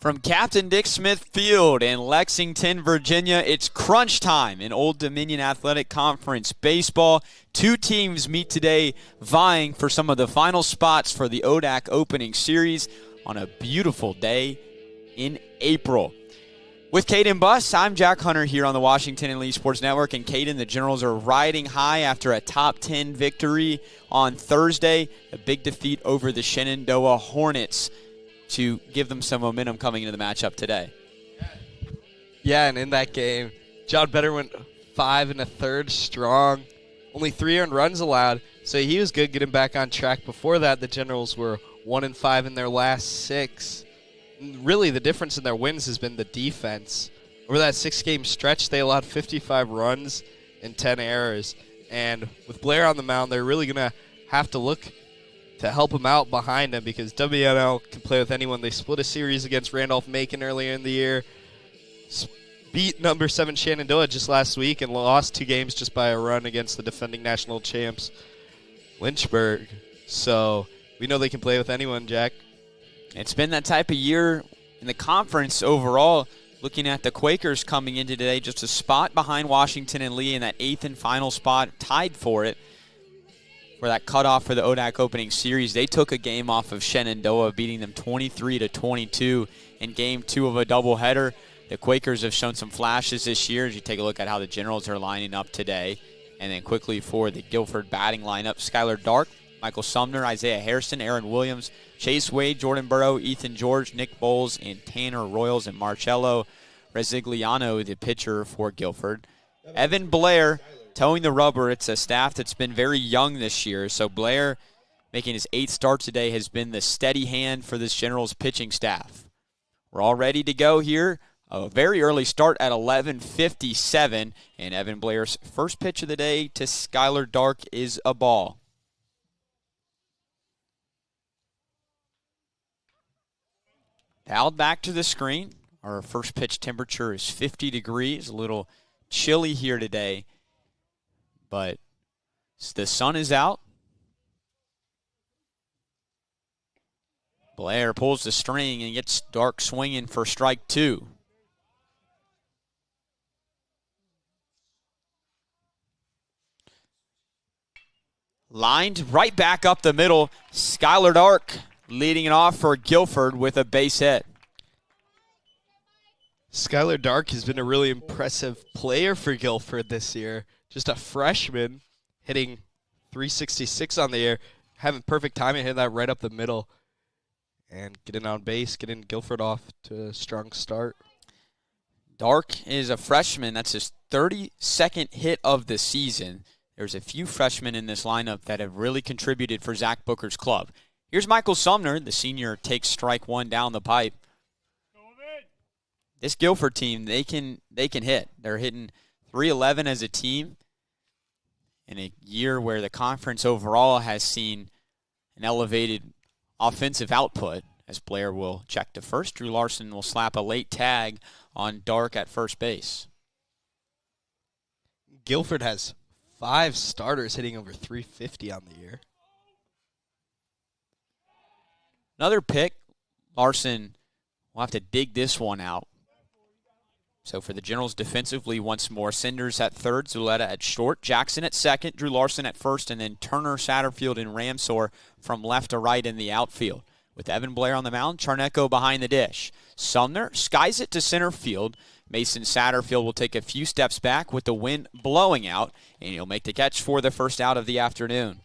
From Captain Dick Smith Field in Lexington, Virginia, it's crunch time in Old Dominion Athletic Conference baseball. Two teams meet today vying for some of the final spots for the ODAC opening series on a beautiful day in April. With Caden Buss, I'm Jack Hunter here on the Washington and Lee Sports Network. And Caden, the Generals are riding high after a top 10 victory on Thursday, a big defeat over the Shenandoah Hornets to give them some momentum coming into the matchup today. Yeah, and in that game, John Better went 5 1/3 strong, only 3 earned runs allowed, so he was good getting back on track. Before that, the Generals were 1-5 in their last 6. Really, the difference in their wins has been the defense. Over that 6-game stretch, they allowed 55 runs and 10 errors. And with Blair on the mound, they're really going to have to look to help him out behind him because WNL can play with anyone. They split a series against Randolph-Macon earlier in the year, beat number 7 Shenandoah just last week, and lost 2 games just by a run against the defending national champs, Lynchburg. So we know they can play with anyone, Jack. It's been that type of year in the conference overall. Looking at the Quakers coming into today, just a spot behind Washington and Lee in that 8th and final spot, tied for it. For that cutoff for the ODAC opening series, they took a game off of Shenandoah, beating them 23-22 in Game 2 of a doubleheader. The Quakers have shown some flashes this year as you take a look at how the Generals are lining up today. And then quickly for the Guilford batting lineup, Skylar Dark, Michael Sumner, Isaiah Harrison, Aaron Williams, Chase Wade, Jordan Burrow, Ethan George, Nick Bowles, and Tanner Royals, and Marcello Resigliano, the pitcher for Guilford. Evan Blair towing the rubber. It's a staff that's been very young this year. So Blair making his 8th start today, has been the steady hand for this Generals pitching staff. We're all ready to go here. A very early start at 11:57, and Evan Blair's first pitch of the day to Skylar Dark is a ball. Dialed back to the screen. Our first pitch temperature is 50 degrees, a little chilly here today, but the sun is out. Blair pulls the string and gets Dark swinging for strike 2. Lined right back up the middle. Skylar Dark leading it off for Guilford with a base hit. Skylar Dark has been a really impressive player for Guilford this year. Just a freshman hitting .366 on the year, having perfect timing, hitting that right up the middle, and getting on base, getting Guilford off to a strong start. Dark is a freshman. That's his 32nd hit of the season. There's a few freshmen in this lineup that have really contributed for Zach Booker's club. Here's Michael Sumner. The senior takes strike 1 down the pipe. This Guilford team, they can hit. They're hitting .311 as a team in a year where the conference overall has seen an elevated offensive output, as Blair will check to first. Drew Larson will slap a late tag on Dark at first base. Guilford has 5 starters hitting over .350 on the year. Another pick. Larson will have to dig this one out. So for the Generals defensively once more, Cinders at third, Zuleta at short, Jackson at second, Drew Larson at first, and then Turner, Satterfield, and Ramsor from left to right in the outfield. With Evan Blair on the mound, Charneco behind the dish. Sumner skies it to center field. Mason Satterfield will take a few steps back with the wind blowing out, and he'll make the catch for the first out of the afternoon.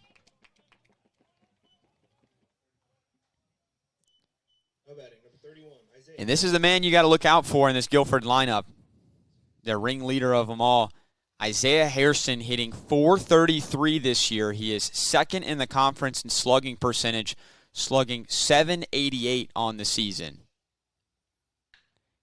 And this is the man you got to look out for in this Guilford lineup. The ringleader of them all, Isaiah Hairston, hitting .433 this year. He is second in the conference in slugging percentage, slugging .788 on the season.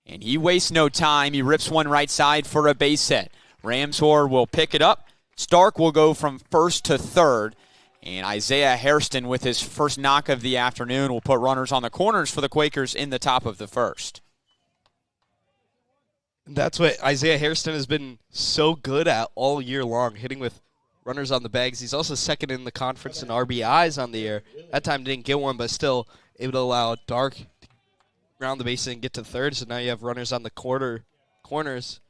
And he wastes no time. He rips one right side for a base hit. Ramsor will pick it up. Stark will go from first to third. And Isaiah Hairston, with his first knock of the afternoon, will put runners on the corners for the Quakers in the top of the first. That's what Isaiah Hairston has been so good at all year long, hitting with runners on the bags. He's also second in the conference in RBIs on the year. That time didn't get one, but still able to allow Dark to round the bases and get to third. So now you have runners on the corners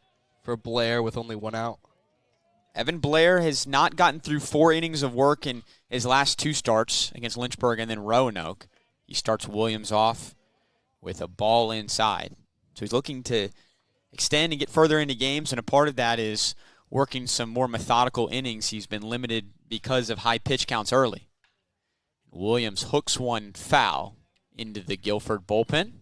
for Blair with only 1 out. Evan Blair has not gotten through 4 innings of work in his last 2 starts against Lynchburg and then Roanoke. He starts Williams off with a ball inside. So he's looking to extend and get further into games, and a part of that is working some more methodical innings. He's been limited because of high pitch counts early. Williams hooks one foul into the Guilford bullpen.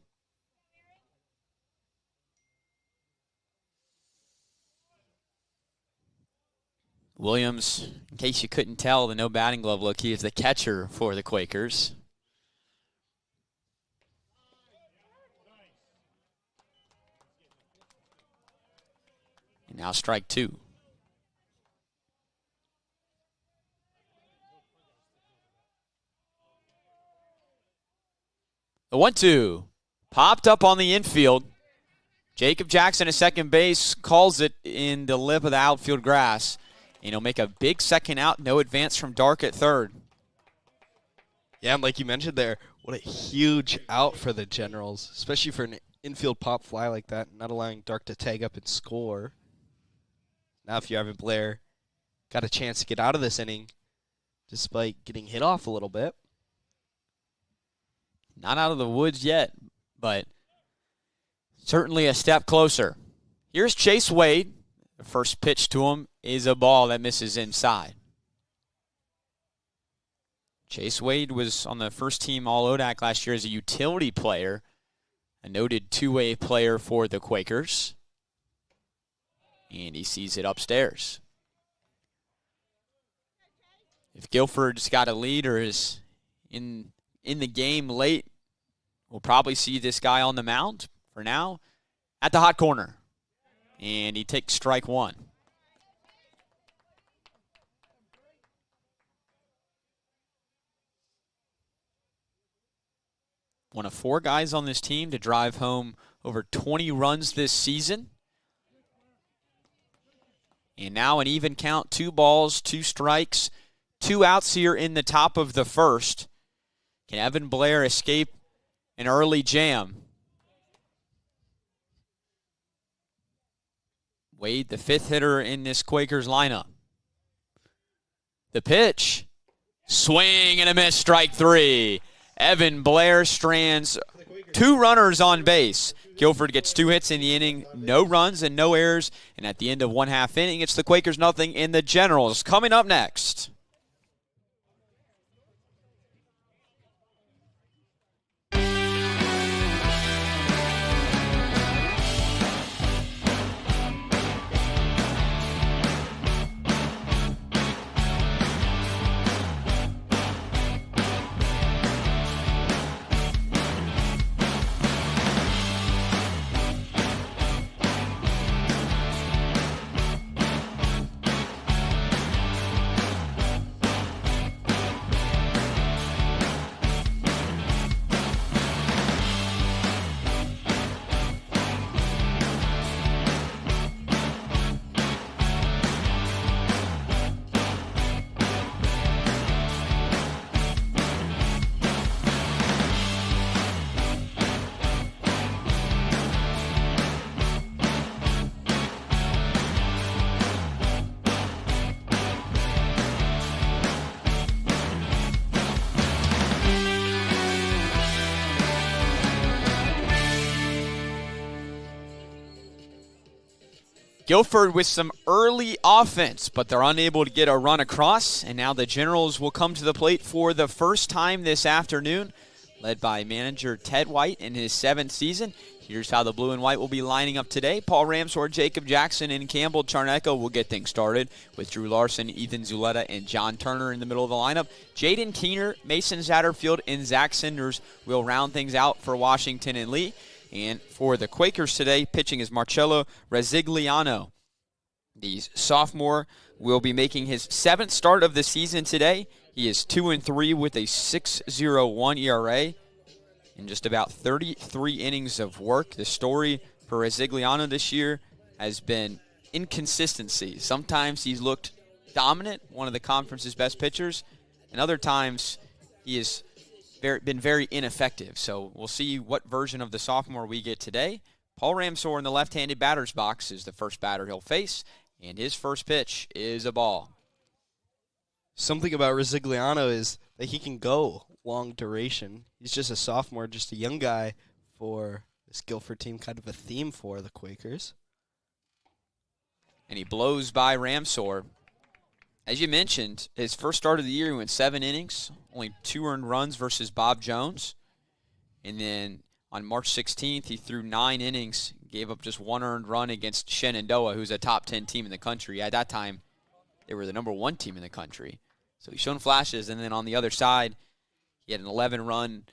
Williams, in case you couldn't tell, the no batting glove look, he is the catcher for the Quakers. And now strike 2. The 1-2 popped up on the infield. Jacob Jackson at second base calls it in the lip of the outfield grass. And he'll make a big second out. No advance from Dark at third. Yeah, and like you mentioned there, what a huge out for the Generals, especially for an infield pop fly like that, not allowing Dark to tag up and score. Now if you're Evan Blair, got a chance to get out of this inning despite getting hit off a little bit. Not out of the woods yet, but certainly a step closer. Here's Chase Wade. The first pitch to him is a ball that misses inside. Chase Wade was on the first team All-ODAC last year as a utility player, a noted two-way player for the Quakers. And he sees it upstairs. If Guilford's got a lead or is in the game late. We'll probably see this guy on the mound for now at the hot corner. And he takes strike one. One of 4 guys on this team to drive home over 20 runs this season. And now an even count, 2 balls, 2 strikes, 2 outs here in the top of the first. Can Evan Blair escape an early jam? Wade, the 5th hitter in this Quakers lineup. The pitch, swing and a miss, strike 3. Evan Blair strands 2 runners on base. Guilford gets 2 hits in the inning, no runs and no errors. And at the end of 1/2 inning, it's the Quakers nothing in the Generals. Coming up next. Guilford with some early offense, but they're unable to get a run across. And now the Generals will come to the plate for the first time this afternoon, led by manager Ted White in his 7th season. Here's how the blue and white will be lining up today. Paul Ramsor, Jacob Jackson, and Campbell Charneco will get things started with Drew Larson, Ethan Zuleta, and John Turner in the middle of the lineup. Jaden Keener, Mason Satterfield, and Zach Sinders will round things out for Washington and Lee. And for the Quakers today, pitching is Marcello Resigliano. The sophomore will be making his 7th start of the season today. He is 2-3 with a 6.01 ERA in just about 33 innings of work. The story for Resigliano this year has been inconsistency. Sometimes he's looked dominant, one of the conference's best pitchers, and other times he has been very ineffective. So we'll see what version of the sophomore we get today. Paul Ramsor in the left-handed batter's box is the first batter he'll face, and his first pitch is a ball. Something about Resigliano is that he can go long duration. He's just a sophomore, just a young guy for this Guilford team, kind of a theme for the Quakers. And he blows by Ramsor. As you mentioned, his first start of the year, he went 7 innings, only 2 earned runs versus Bob Jones. And then on March 16th, he threw 9 innings, gave up just 1 earned run against Shenandoah, who's a top 10 team in the country. At that time, they were the number 1 team in the country. So he's shown flashes. And then on the other side, he had an 11-run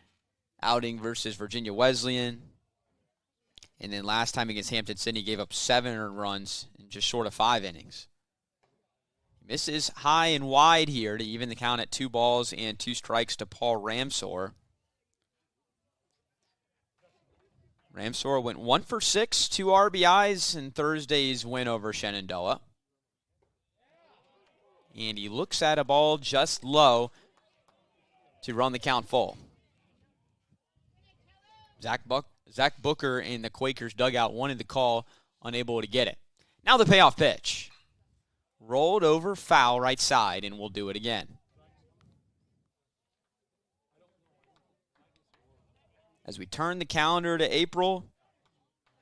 outing versus Virginia Wesleyan. And then last time against Hampton Sydney, he gave up 7 earned runs in just short of 5 innings. Misses high and wide here to even the count at 2 balls and 2 strikes to Paul Ramsor. Ramsor went 1 for 6, 2 RBIs in Thursday's win over Shenandoah. And he looks at a ball just low to run the count full. Zach Booker in the Quakers dugout wanted the call, unable to get it. Now the payoff pitch. Rolled over, foul right side, and we'll do it again. As we turn the calendar to April,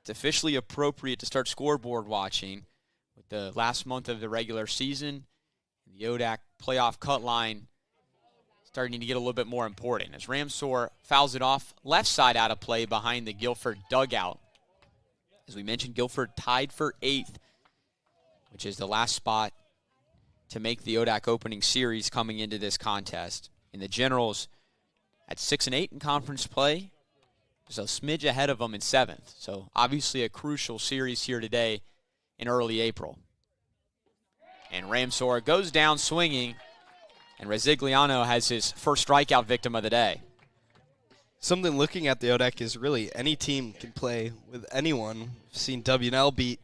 it's officially appropriate to start scoreboard watching with the last month of the regular season and the ODAC playoff cut line starting to get a little bit more important. As Ramsor fouls it off left side out of play behind the Guilford dugout. As we mentioned, Guilford tied for 8th, which is the last spot to make the ODAC opening series coming into this contest. And the Generals at 6-8 in conference play. Just a smidge ahead of them in 7th. So obviously a crucial series here today in early April. And Ramsor goes down swinging, and Resigliano has his first strikeout victim of the day. Something looking at the ODEC is really any team can play with anyone. We've seen W&L beat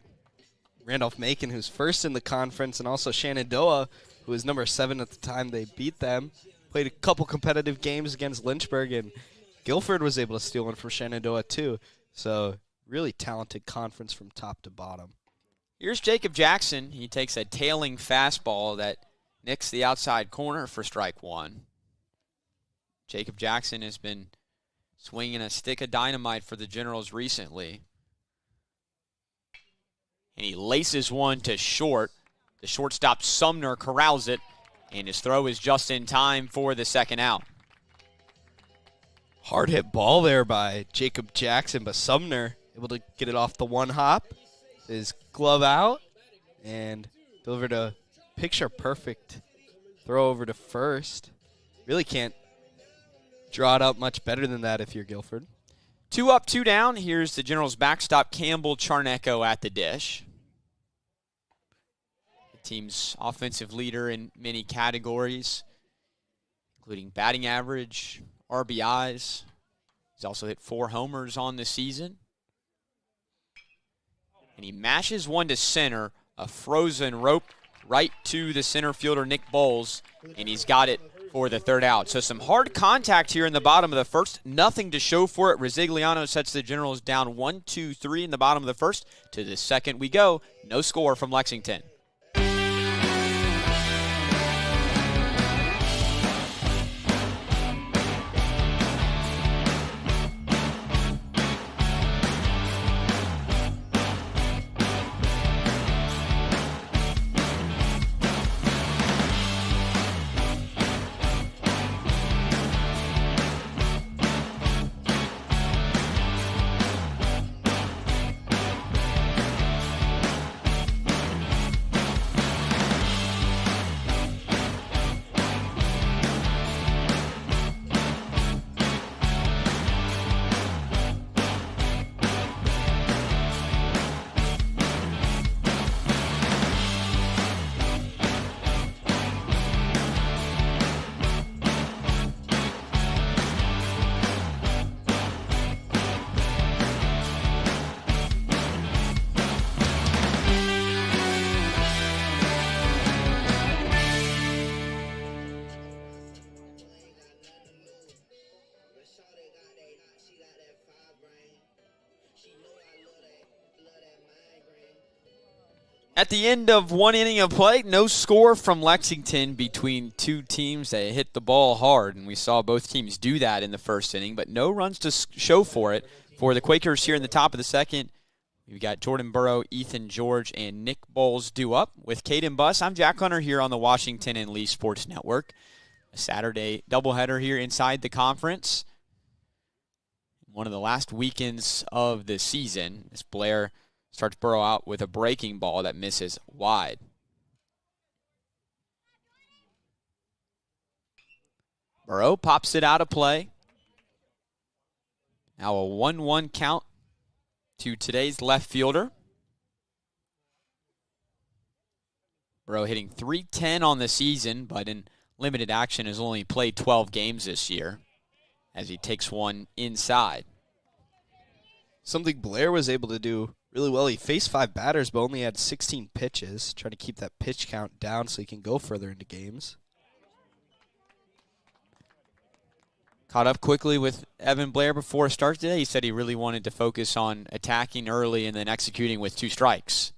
Randolph-Macon, who's first in the conference, and also Shenandoah, who was number 7 at the time they beat them. Played a couple competitive games against Lynchburg, and Guilford was able to steal one from Shenandoah too. So really talented conference from top to bottom. Here's Jacob Jackson. He takes a tailing fastball that nicks the outside corner for strike 1. Jacob Jackson has been swinging a stick of dynamite for the Generals recently. And he laces one to short. The shortstop Sumner corrals it, and his throw is just in time for the second out. Hard hit ball there by Jacob Jackson, but Sumner able to get it off the one hop. His glove out and delivered a picture perfect throw over to first. Really can't draw it up much better than that if you're Guilford. 2 up, 2 down. Here's the Generals backstop Campbell Charnecko at the dish. The team's offensive leader in many categories, including batting average, RBIs. He's also hit 4 homers on the season. And he mashes one to center, a frozen rope right to the center fielder Nick Bowles, and he's got it for the third out. So some hard contact here in the bottom of the first. Nothing to show for it. Resigliano sets the Generals down 1-2-3 in the bottom of the first. To the second we go. No score from Lexington. At the end of 1 inning of play, no score from Lexington between two teams that hit the ball hard, and we saw both teams do that in the first inning, but no runs to show for it. For the Quakers here in the top of the second, we've got Jordan Burrow, Ethan George, and Nick Bowles due up. With Caden Buss, I'm Jack Hunter here on the Washington and Lee Sports Network. A Saturday doubleheader here inside the conference. One of the last weekends of the season as Blair starts Burrow out with a breaking ball that misses wide. Burrow pops it out of play. Now a 1-1 count to today's left fielder. Burrow hitting .310 on the season, but in limited action has only played 12 games this year as he takes one inside. Something Blair was able to do really well. He faced 5 batters, but only had 16 pitches, trying to keep that pitch count down so he can go further into games. Caught up quickly with Evan Blair before start today. He said he really wanted to focus on attacking early and then executing with 2 strikes.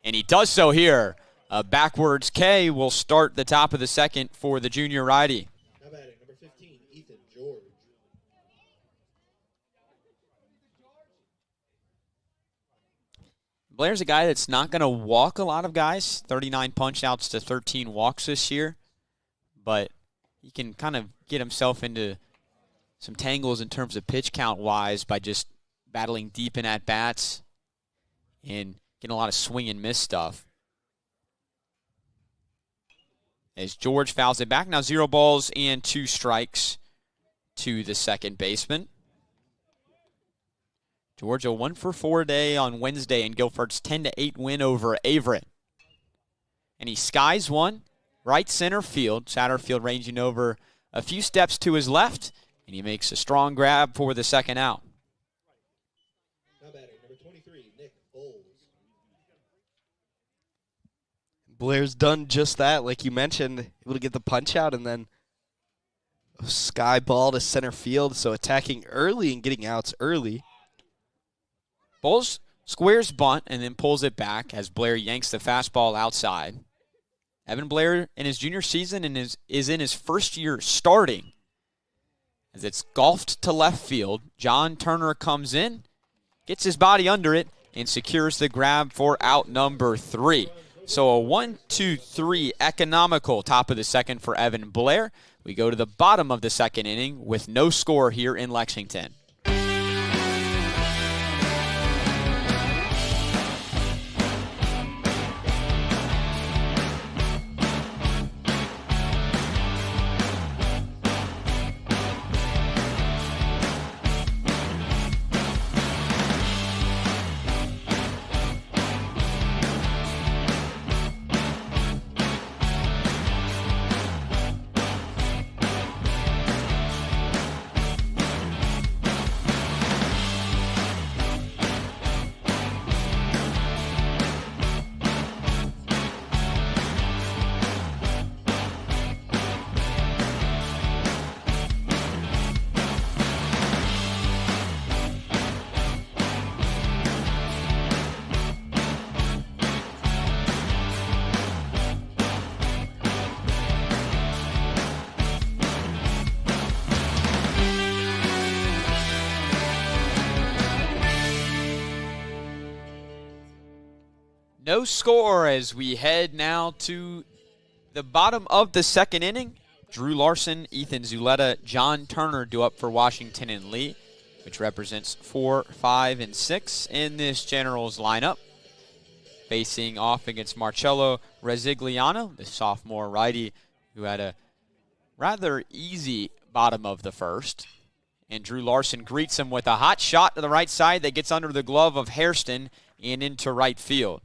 And he does so here. A backwards K will start the top of the second for the junior righty. Now batting, number 15, Ethan George. Blair's a guy that's not going to walk a lot of guys. 39 punch-outs to 13 walks this year. But he can kind of get himself into some tangles in terms of pitch count-wise by just battling deep in at-bats and getting a lot of swing and miss stuff. As George fouls it back. Now 0 balls and 2 strikes to the second baseman. Georgia 1-for-4 day on Wednesday in Guilford's 10-8 win over Averett. And he skies one right center field. Satterfield ranging over a few steps to his left, and he makes a strong grab for the second out. Now batting, number 23, Nick Bowles. Blair's done just that, like you mentioned, able to get the punch out and then a sky ball to center field, so attacking early and getting outs early. Bowles squares bunt and then pulls it back as Blair yanks the fastball outside. Evan Blair in his junior season and is in his first year starting. As it's golfed to left field, John Turner comes in, gets his body under it, and secures the grab for out number 3. So a 1-2-3 economical top of the second for Evan Blair. We go to the bottom of the second inning with no score here in Lexington. No score as we head now to the bottom of the second inning. Drew Larson, Ethan Zuleta, John Turner do up for Washington and Lee, which represents 4, 5, and 6 in this Generals lineup. Facing off against Marcello Resigliano, the sophomore righty who had a rather easy bottom of the first. And Drew Larson greets him with a hot shot to the right side that gets under the glove of Hairston and into right field.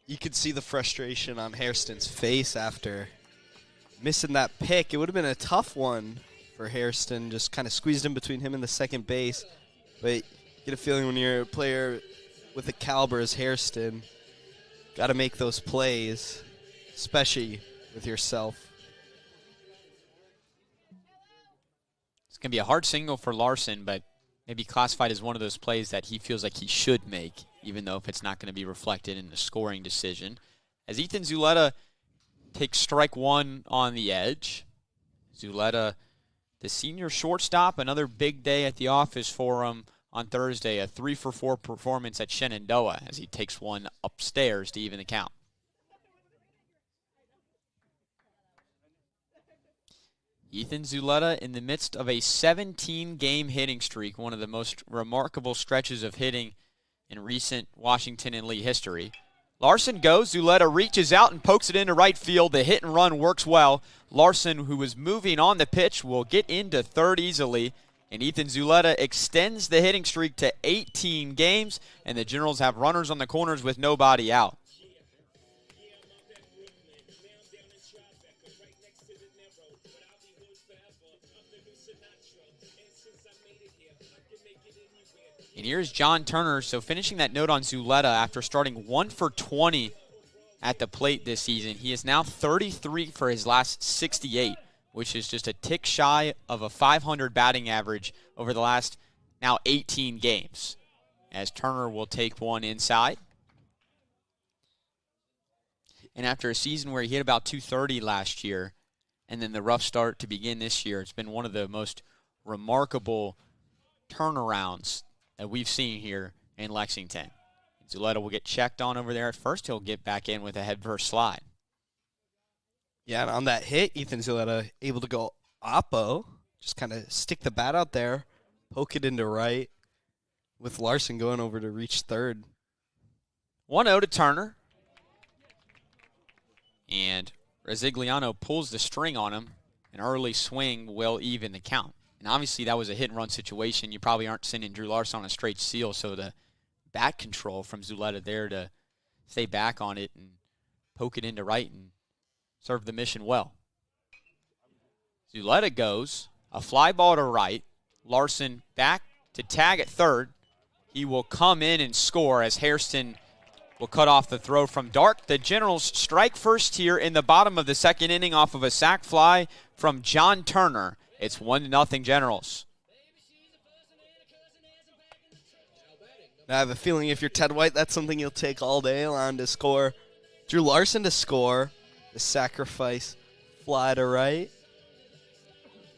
You could see the frustration on Hairston's face after missing that pick. It would have been a tough one for Hairston, just kind of squeezed in between him and the second base. But you get a feeling when you're a player with the caliber as Hairston, got to make those plays, especially with yourself. It's going to be a hard single for Larson, but maybe classified as one of those plays that he feels like he should make, even though if it's not going to be reflected in the scoring decision. As Ethan Zuleta takes strike one on the edge. Zuleta, the senior shortstop, another big day at the office for him on Thursday, a 3-for-4 performance at Shenandoah as he takes one upstairs to even the count. Ethan Zuleta in the midst of a 17-game hitting streak, one of the most remarkable stretches of hitting in recent Washington and Lee history. Larson goes, Zuleta reaches out and pokes it into right field. The hit and run works well. Larson, who was moving on the pitch, will get into third easily. And Ethan Zuleta extends the hitting streak to 18 games, and the Generals have runners on the corners with nobody out. And here's John Turner, so finishing that note on Zuleta after starting 1 for 20 at the plate this season. He is now 33 for his last 68, which is just a tick shy of a 500 batting average over the last now 18 games. As Turner will take one inside. And after a season where he hit about 230 last year, and then the rough start to begin this year, it's been one of the most remarkable turnarounds that we've seen here in Lexington. Zuleta will get checked on over there at first. He'll get back in with a head-first slide. Yeah, and on that hit, Ethan Zuleta able to go oppo, just kind of stick the bat out there, poke it into right, with Larson going over to reach third. 1-0 to Turner. And Resigliano pulls the string on him, an early swing will even the count. And obviously that was a hit-and-run situation. You probably aren't sending Drew Larson on a straight steal, so the bat control from Zuleta there to stay back on it and poke it into right and serve the mission well. Zuleta goes, a fly ball to right. Larson back to tag at third. He will come in and score as Hairston will cut off the throw from Dark. The Generals strike first here in the bottom of the second inning off of a sac fly from John Turner. It's 1-0 Generals. I have a feeling if you're Ted White, that's something you'll take all day long to score. Drew Larson to score. The sacrifice fly to right.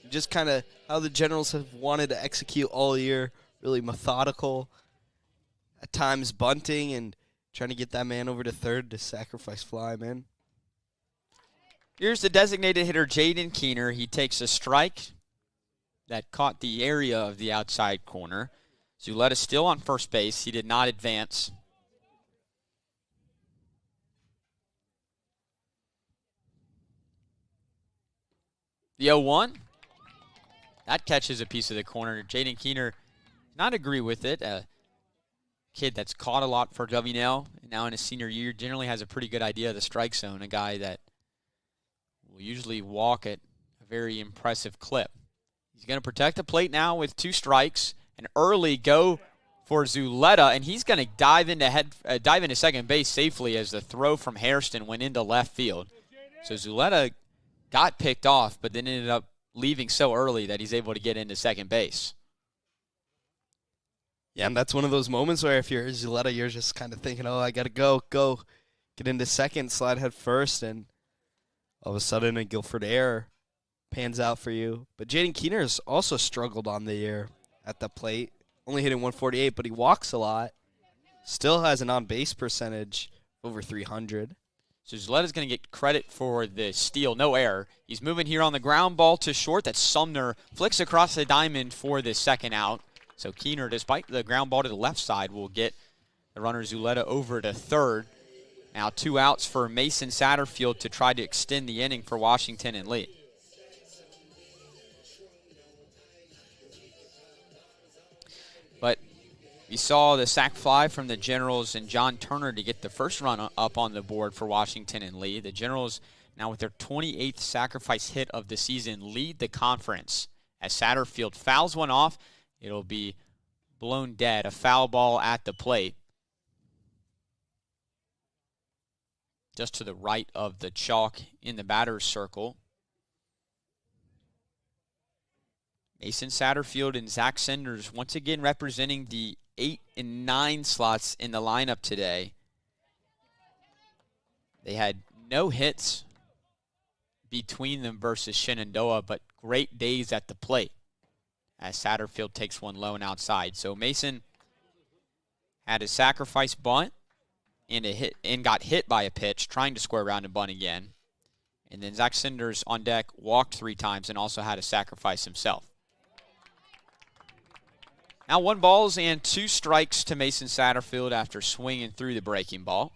Just kind of how the Generals have wanted to execute all year. Really methodical. At times bunting and trying to get that man over to third to sacrifice fly, man. Here's the designated hitter, Jaden Keener. He takes a strike that caught the area of the outside corner. Zuleta still on first base. He did not advance. The 0-1. That catches a piece of the corner. Jaden Keener did not agree with it. A kid that's caught a lot for WNL, and now in his senior year, generally has a pretty good idea of the strike zone. A guy that will usually walk at a very impressive clip. He's going to protect the plate now with 2 strikes. An early go for Zuleta, and he's going to dive into second base safely as the throw from Hairston went into left field. So Zuleta got picked off, but then ended up leaving so early that he's able to get into second base. Yeah, and that's one of those moments where if you're Zuleta, you're just kind of thinking, oh, I got to go, get into second, slide head first, and all of a sudden a Guilford error pans out for you. But Jaden Keener has also struggled on the year at the plate, only hitting 148, but he walks a lot. Still has an on-base percentage over 300. So Zuleta's going to get credit for the steal, no error. He's moving here on the ground ball to short. That Sumner flicks across the diamond for the second out. So Keener, despite the ground ball to the left side, will get the runner Zuleta over to third. Now 2 outs for Mason Satterfield to try to extend the inning for Washington and Lee. But we saw the sac fly from the Generals and John Turner to get the first run up on the board for Washington and Lee. The Generals, now with their 28th sacrifice hit of the season, lead the conference. As Satterfield fouls one off, it'll be blown dead, a foul ball at the plate. Just to the right of the chalk in the batter's circle. Mason Satterfield and Zach Senders once again representing the 8 and 9 slots in the lineup today. They had no hits between them versus Shenandoah, but great days at the plate as Satterfield takes one low and outside. So Mason had a sacrifice bunt and got hit by a pitch, trying to square around and bunt again. And then Zach Senders on deck walked 3 times and also had a sacrifice himself. Now 1 ball and 2 strikes to Mason Satterfield after swinging through the breaking ball.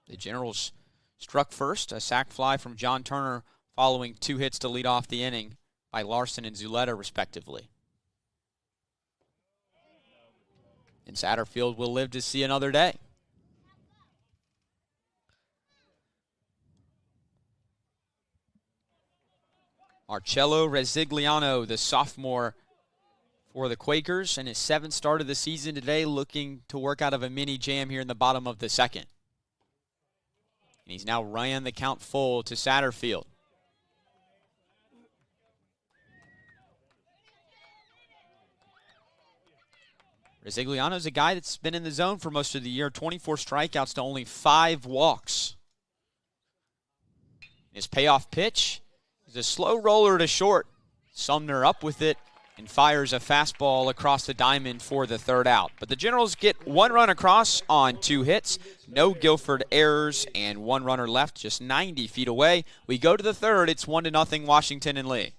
The Generals struck first, a sac fly from John Turner following 2 hits to lead off the inning by Larson and Zuleta respectively. And Satterfield will live to see another day. Marcello Resigliano, the sophomore for the Quakers, and his 7th start of the season today, looking to work out of a mini jam here in the bottom of the second. And he's now ran the count full to Satterfield. Resigliano's a guy that's been in the zone for most of the year, 24 strikeouts to only 5 walks. His payoff pitch is a slow roller to short. Sumner up with it and fires a fastball across the diamond for the 3rd out. But the Generals get 1 run across on 2 hits, no Guilford errors, and 1 runner left just 90 feet away. We go to the 3rd. It's 1-0 Washington and Lee.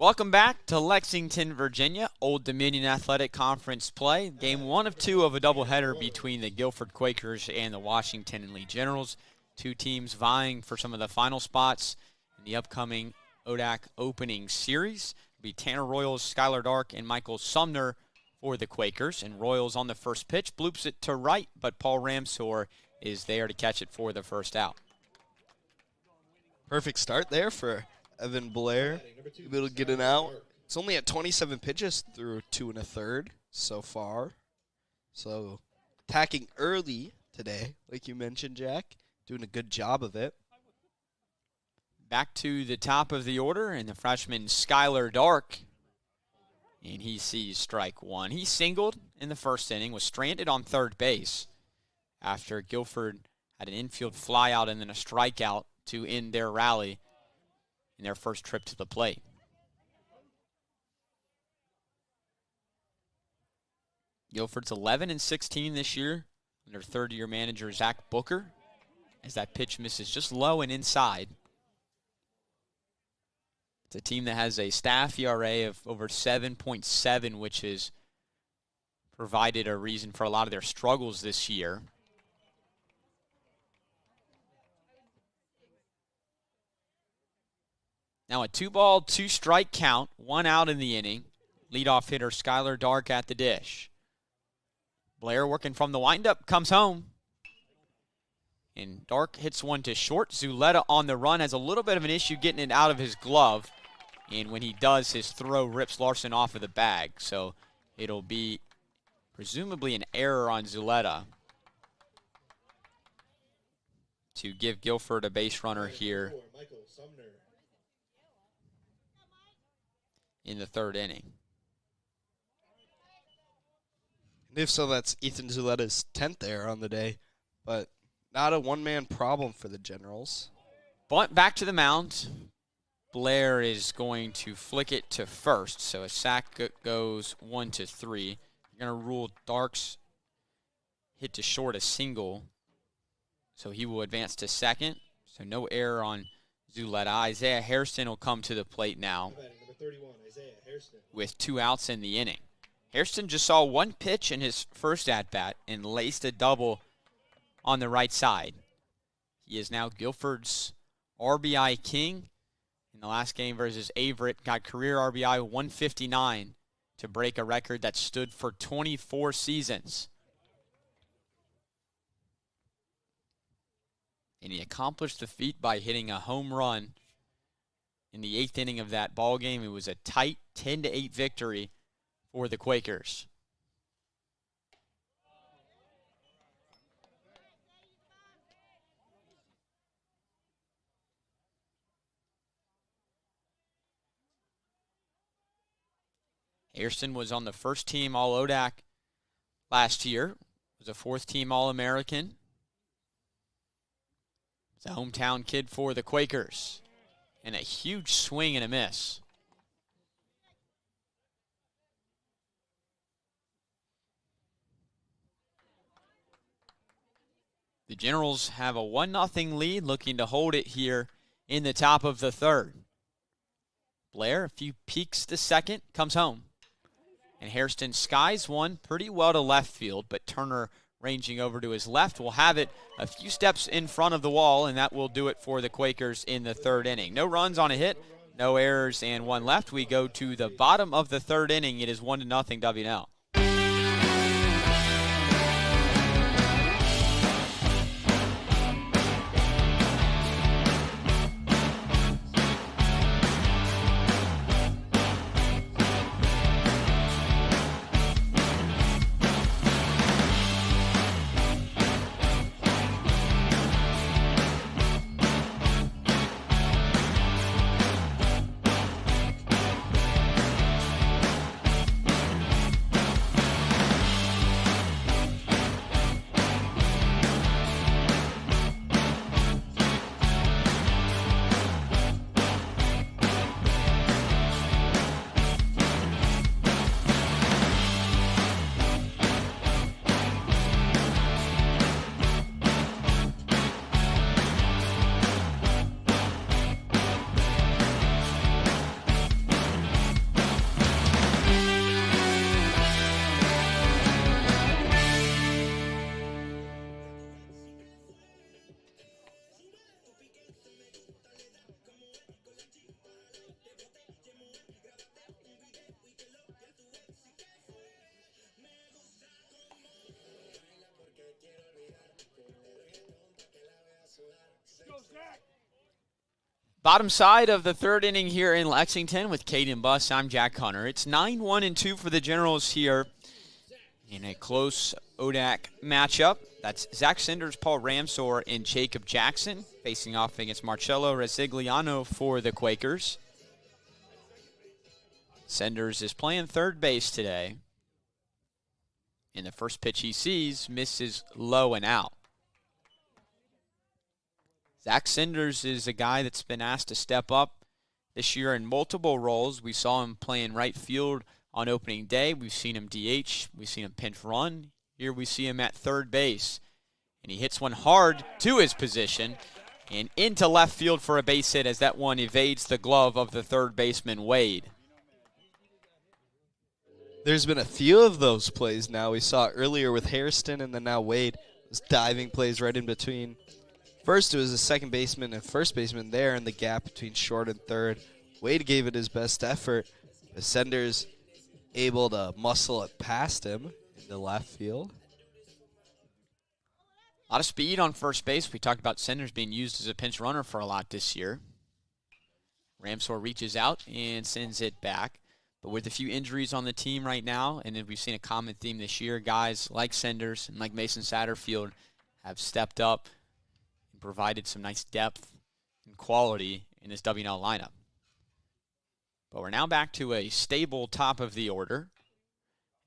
Welcome back to Lexington, Virginia, Old Dominion Athletic Conference play. Game 1 of 2 of a doubleheader between the Guilford Quakers and the Washington and Lee Generals. Two teams vying for some of the final spots in the upcoming ODAC opening series. It'll be Tanner Royals, Skylar Dark, and Michael Sumner for the Quakers. And Royals on the first pitch bloops it to right, but Paul Ramsor is there to catch it for the first out. Perfect start there for Evan Blair. Able to get it out. It's only at 27 pitches through 2 1/3 so far. So attacking early today, like you mentioned, Jack. Doing a good job of it. Back to the top of the order, and the freshman Skylar Dark. And he sees strike one. He singled in the first inning, was stranded on third base after Guilford had an infield flyout and then a strikeout to end their rally in their first trip to the plate. Guilford's 11-16 this year under third-year manager Zach Booker, as that pitch misses just low and inside. It's a team that has a staff ERA of over 7.7, which has provided a reason for a lot of their struggles this year. Now a 2-ball, 2-strike count, 1 out in the inning. Leadoff hitter Skylar Dark at the dish. Blair working from the windup, comes home. And Dark hits one to short. Zuleta on the run has a little bit of an issue getting it out of his glove. And when he does, his throw rips Larson off of the bag. So it'll be presumably an error on Zuleta to give Guilford a base runner here in the third inning. And if so, that's Ethan Zuleta's 10th error on the day, but not a one-man problem for the Generals. Bunt back to the mound. Blair is going to flick it to first, so a sack goes 1-3. You're going to rule Dark's hit to short a single, so he will advance to second. So no error on Zuleta. Isaiah Hairston will come to the plate now with 2 outs in the inning. Hairston just saw 1 pitch in his first at-bat and laced a double on the right side. He is now Guilford's RBI king. In the last game versus Averett, got career RBI 159 to break a record that stood for 24 seasons. And he accomplished the feat by hitting a home run in the 8th inning of that ball game. It was a tight 10-8 victory for the Quakers. Hairston was on the first team All-ODAC last year. Was a 4th team All-American. He's a hometown kid for the Quakers. And a huge swing and a miss. The Generals have a 1-0 lead, looking to hold it here in the top of the third. Blair, a few peeks to second, comes home. And Hairston skies one pretty well to left field, but Turner ranging over to his left will have it a few steps in front of the wall, and that will do it for the Quakers in the third inning. No runs on a hit, no errors, and 1 left. We go to the bottom of the third inning. It is 1-0 W&L. Bottom side of the third inning here in Lexington with Caden Buss. I'm Jack Hunter. It's 9-1-2 for the Generals here in a close ODAC matchup. That's Zach Sinders, Paul Ramsor, and Jacob Jackson facing off against Marcello Resigliano for the Quakers. Sinders is playing third base today. And the first pitch he sees misses low and out. Zach Sinders is a guy that's been asked to step up this year in multiple roles. We saw him playing right field on opening day. We've seen him DH. We've seen him pinch run. Here we see him at third base. And he hits one hard to his position and into left field for a base hit as that one evades the glove of the third baseman, Wade. There's been a few of those plays now. We saw it earlier with Hairston and then now Wade. Those diving plays right in between. First, it was the second baseman and first baseman there in the gap between short and third. Wade gave it his best effort. The Senders able to muscle it past him into left field. A lot of speed on first base. We talked about Senders being used as a pinch runner for a lot this year. Ramsor reaches out and sends it back. But with a few injuries on the team right now, and we've seen a common theme this year, guys like Senders and like Mason Satterfield have stepped up and provided some nice depth and quality in this WNL lineup. But we're now back to a stable top of the order.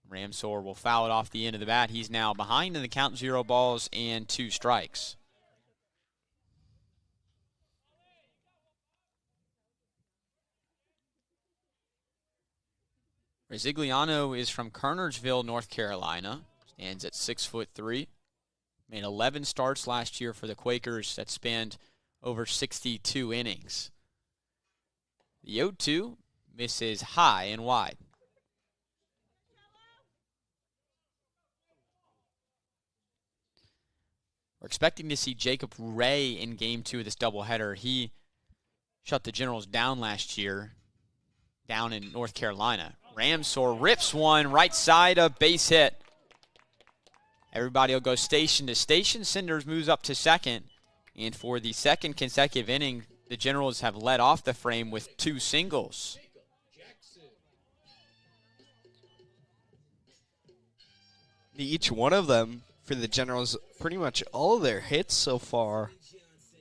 Ramsor will foul it off the end of the bat. He's now behind in the count, 0 balls and 2 strikes. Resigliano is from Kernersville, North Carolina. Stands at 6'3". Made 11 starts last year for the Quakers that spanned over 62 innings. The 0-2 misses high and wide. We're expecting to see Jacob Ray in Game 2 of this doubleheader. He shut the Generals down last year down in North Carolina. Ramsor rips one right side, a base hit. Everybody will go station to station. Sinders moves up to second. And for the second consecutive inning, the Generals have led off the frame with 2 singles. Each one of them, for the Generals, pretty much all of their hits so far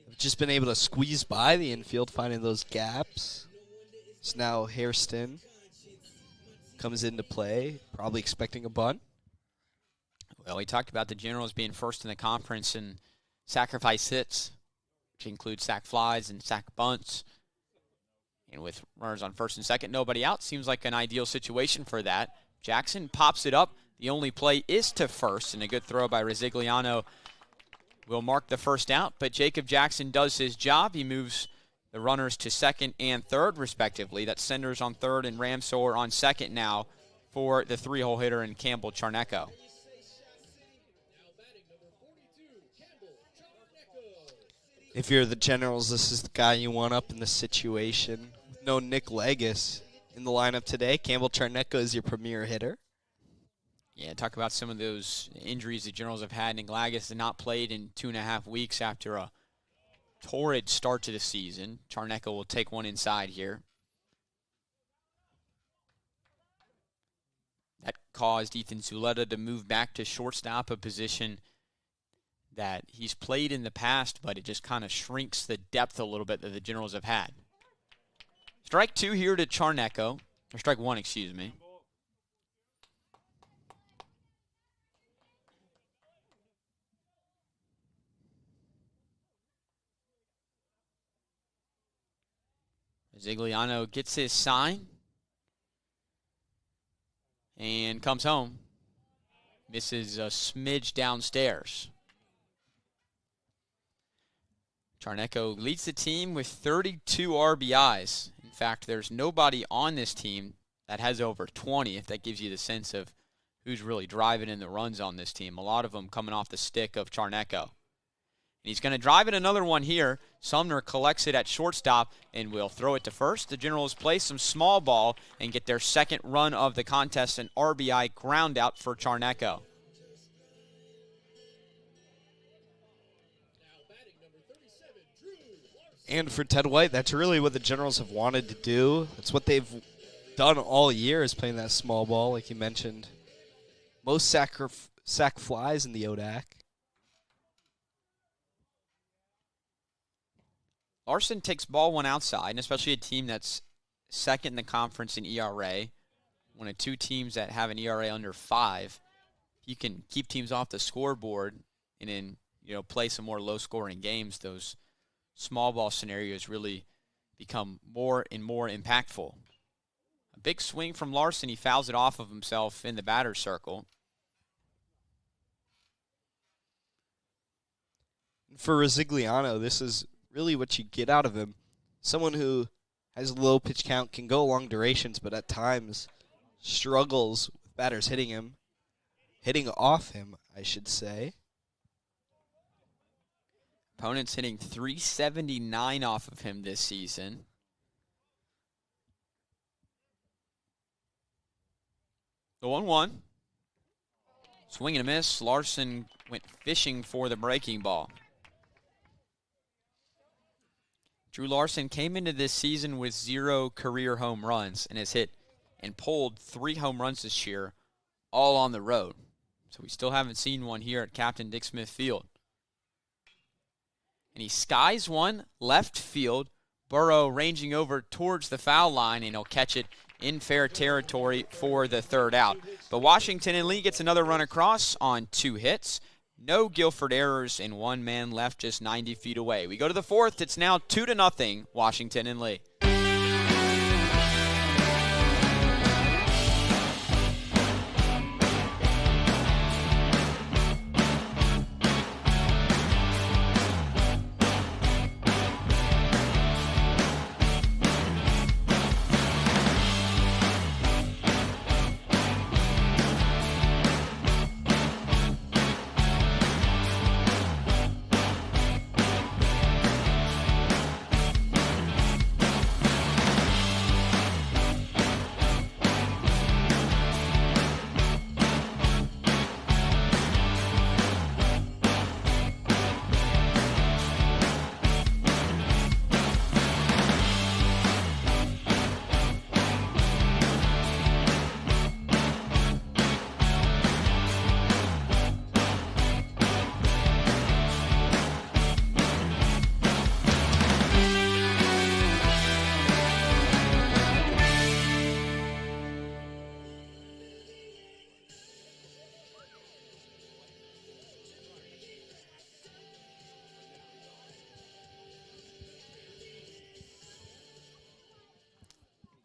have just been able to squeeze by the infield, finding those gaps. So now Hairston comes into play, probably expecting a bunt. Well, we talked about the Generals being first in the conference in sacrifice hits, which include sac flies and sac bunts. And with runners on first and second, nobody out, seems like an ideal situation for that. Jackson pops it up. The only play is to first, and a good throw by Resigliano will mark the first out. But Jacob Jackson does his job. He moves the runners to second and third, respectively. That's Senders on third and Ramsor on second now for the 3-hole hitter in Campbell Charneco. If you're the Generals, this is the guy you want up in this situation. No Nick Legis in the lineup today. Campbell Charneco is your premier hitter. Yeah, talk about some of those injuries the Generals have had. Nick Legis has not played in 2.5 weeks after a torrid start to the season. Charneco will take one inside here. That caused Ethan Zuleta to move back to shortstop, a position that he's played in the past, but it just kind of shrinks the depth a little bit that the Generals have had. Strike 2 here to Charneco, or strike 1, excuse me. Zigliano gets his sign and comes home. Misses a smidge downstairs. Charneco leads the team with 32 RBIs. In fact, there's nobody on this team that has over 20, if that gives you the sense of who's really driving in the runs on this team. A lot of them coming off the stick of Charneco. And he's going to drive in another one here. Sumner collects it at shortstop and will throw it to first. The Generals play some small ball and get their second run of the contest, an RBI ground out for Charneco. And for Ted White, that's really what the Generals have wanted to do. That's what they've done all year, is playing that small ball, like you mentioned. Most sack flies in the ODAC. Larson takes ball one outside, and especially a team that's second in the conference in ERA. One of two teams that have an ERA under 5. You can keep teams off the scoreboard and then, play some more low-scoring games. Those small ball scenarios really become more and more impactful. A big swing from Larson. He fouls it off of himself in the batter's circle. For Rosigliano, this is really what you get out of him. Someone who has a low pitch count, can go long durations, but at times struggles with batters hitting off him, I should say. Opponents hitting .379 off of him this season. The 1-1. Swing and a miss. Larson went fishing for the breaking ball. Drew Larson came into this season with 0 career home runs and has hit and pulled 3 home runs this year, all on the road. So we still haven't seen one here at Captain Dick Smith Field. And he skies one left field. Burrow ranging over towards the foul line, and he'll catch it in fair territory for the third out. But Washington and Lee gets another run across on 2 hits. No Guilford errors, and 1 man left just 90 feet away. We go to the 4th. It's now 2-0, Washington and Lee.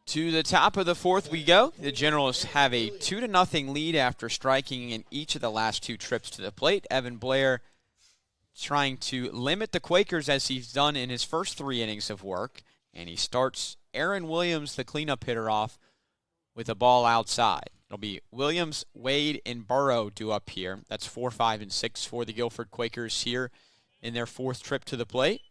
To the top of the 4th we go. The Generals have a 2-0 lead after striking in each of the last 2 trips to the plate. Evan Blair trying to limit the Quakers as he's done in his first 3 innings of work. And he starts Aaron Williams, the cleanup hitter, off with a ball outside. It'll be Williams, Wade, and Burrow due up here. That's 4, 5, and 6 for the Guilford Quakers here in their 4th trip to the plate.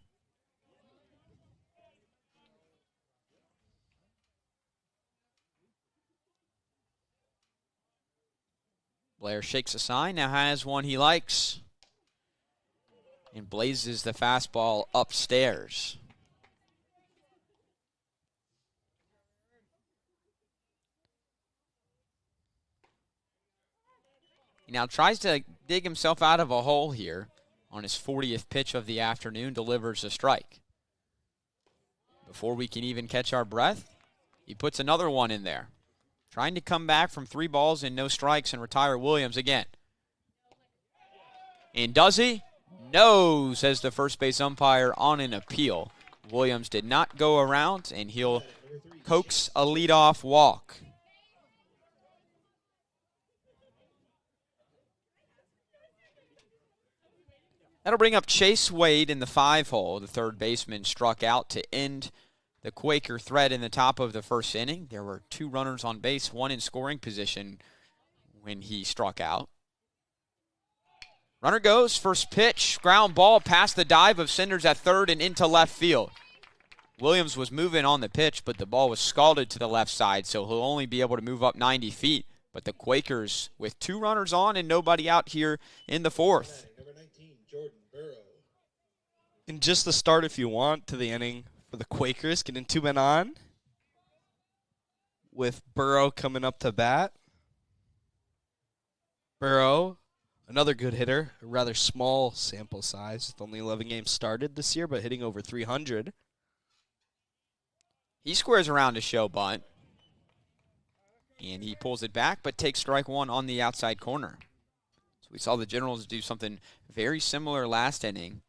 Blair shakes a sign, now has one he likes, and blazes the fastball upstairs. He now tries to dig himself out of a hole here on his 40th pitch of the afternoon, delivers a strike. Before we can even catch our breath, he puts another one in there. Trying to come back from 3 balls and no strikes and retire Williams again. And does he? No, says the first base umpire on an appeal. Williams did not go around, and he'll coax a leadoff walk. That'll bring up Chase Wade in the 5 hole. The third baseman struck out to end the Quaker threat in the top of the 1st inning. There were 2 runners on base, 1 in scoring position when he struck out. Runner goes, first pitch, ground ball past the dive of Cinders at third and into left field. Williams was moving on the pitch, but the ball was scalded to the left side, so he'll only be able to move up 90 feet. But the Quakers, with 2 runners on and nobody out here in the 4th. Number 19, Jordan Burrow. And just the start, if you want, to the inning for the Quakers, getting 2 men on with Burrow coming up to bat. Burrow, another good hitter, a rather small sample size. With only 11 games started this year, but hitting over 300. He squares around to show bunt. And he pulls it back, but takes strike one on the outside corner. So we saw the Generals do something very similar last inning,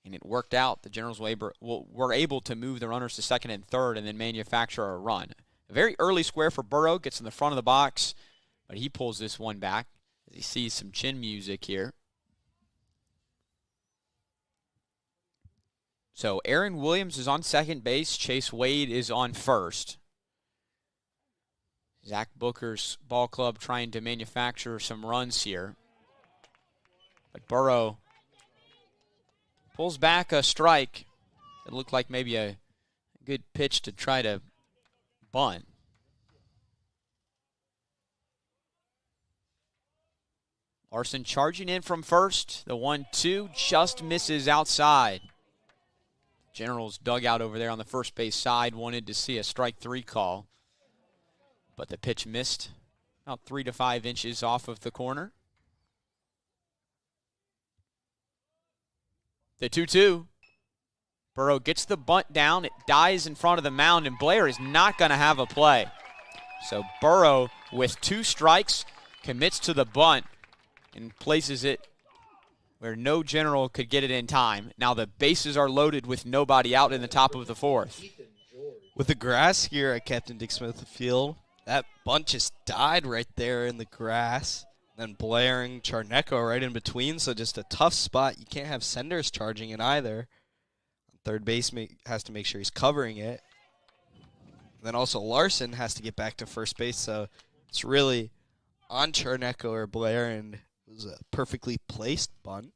and it worked out. The Generals were able to move the runners to second and third and then manufacture a run. A very early square for Burrow, gets in the front of the box, but he pulls this one back as he sees some chin music here. So Aaron Williams is on second base. Chase Wade is on first. Zach Booker's ball club trying to manufacture some runs here. But Burrow pulls back a strike. It looked like maybe a good pitch to try to bunt. Larson charging in from first. The 1-2 just misses outside. Generals dugout over there on the first base side wanted to see a strike three call, but the pitch missed about 3 to 5 inches off of the corner. The 2-2. Burrow gets the bunt down. It dies in front of the mound, and Blair is not going to have a play. So Burrow, with 2 strikes, commits to the bunt and places it where no General could get it in time. Now the bases are loaded with nobody out in the top of the 4th. With the grass here at Captain Dick Smith Field, that bunt just died right there in the grass. Then Blair and Charneco right in between, so just a tough spot. You can't have Senders charging in either. Third base has to make sure he's covering it. Then also Larson has to get back to first base, so it's really on Charneco or Blair, and it was a perfectly placed bunt.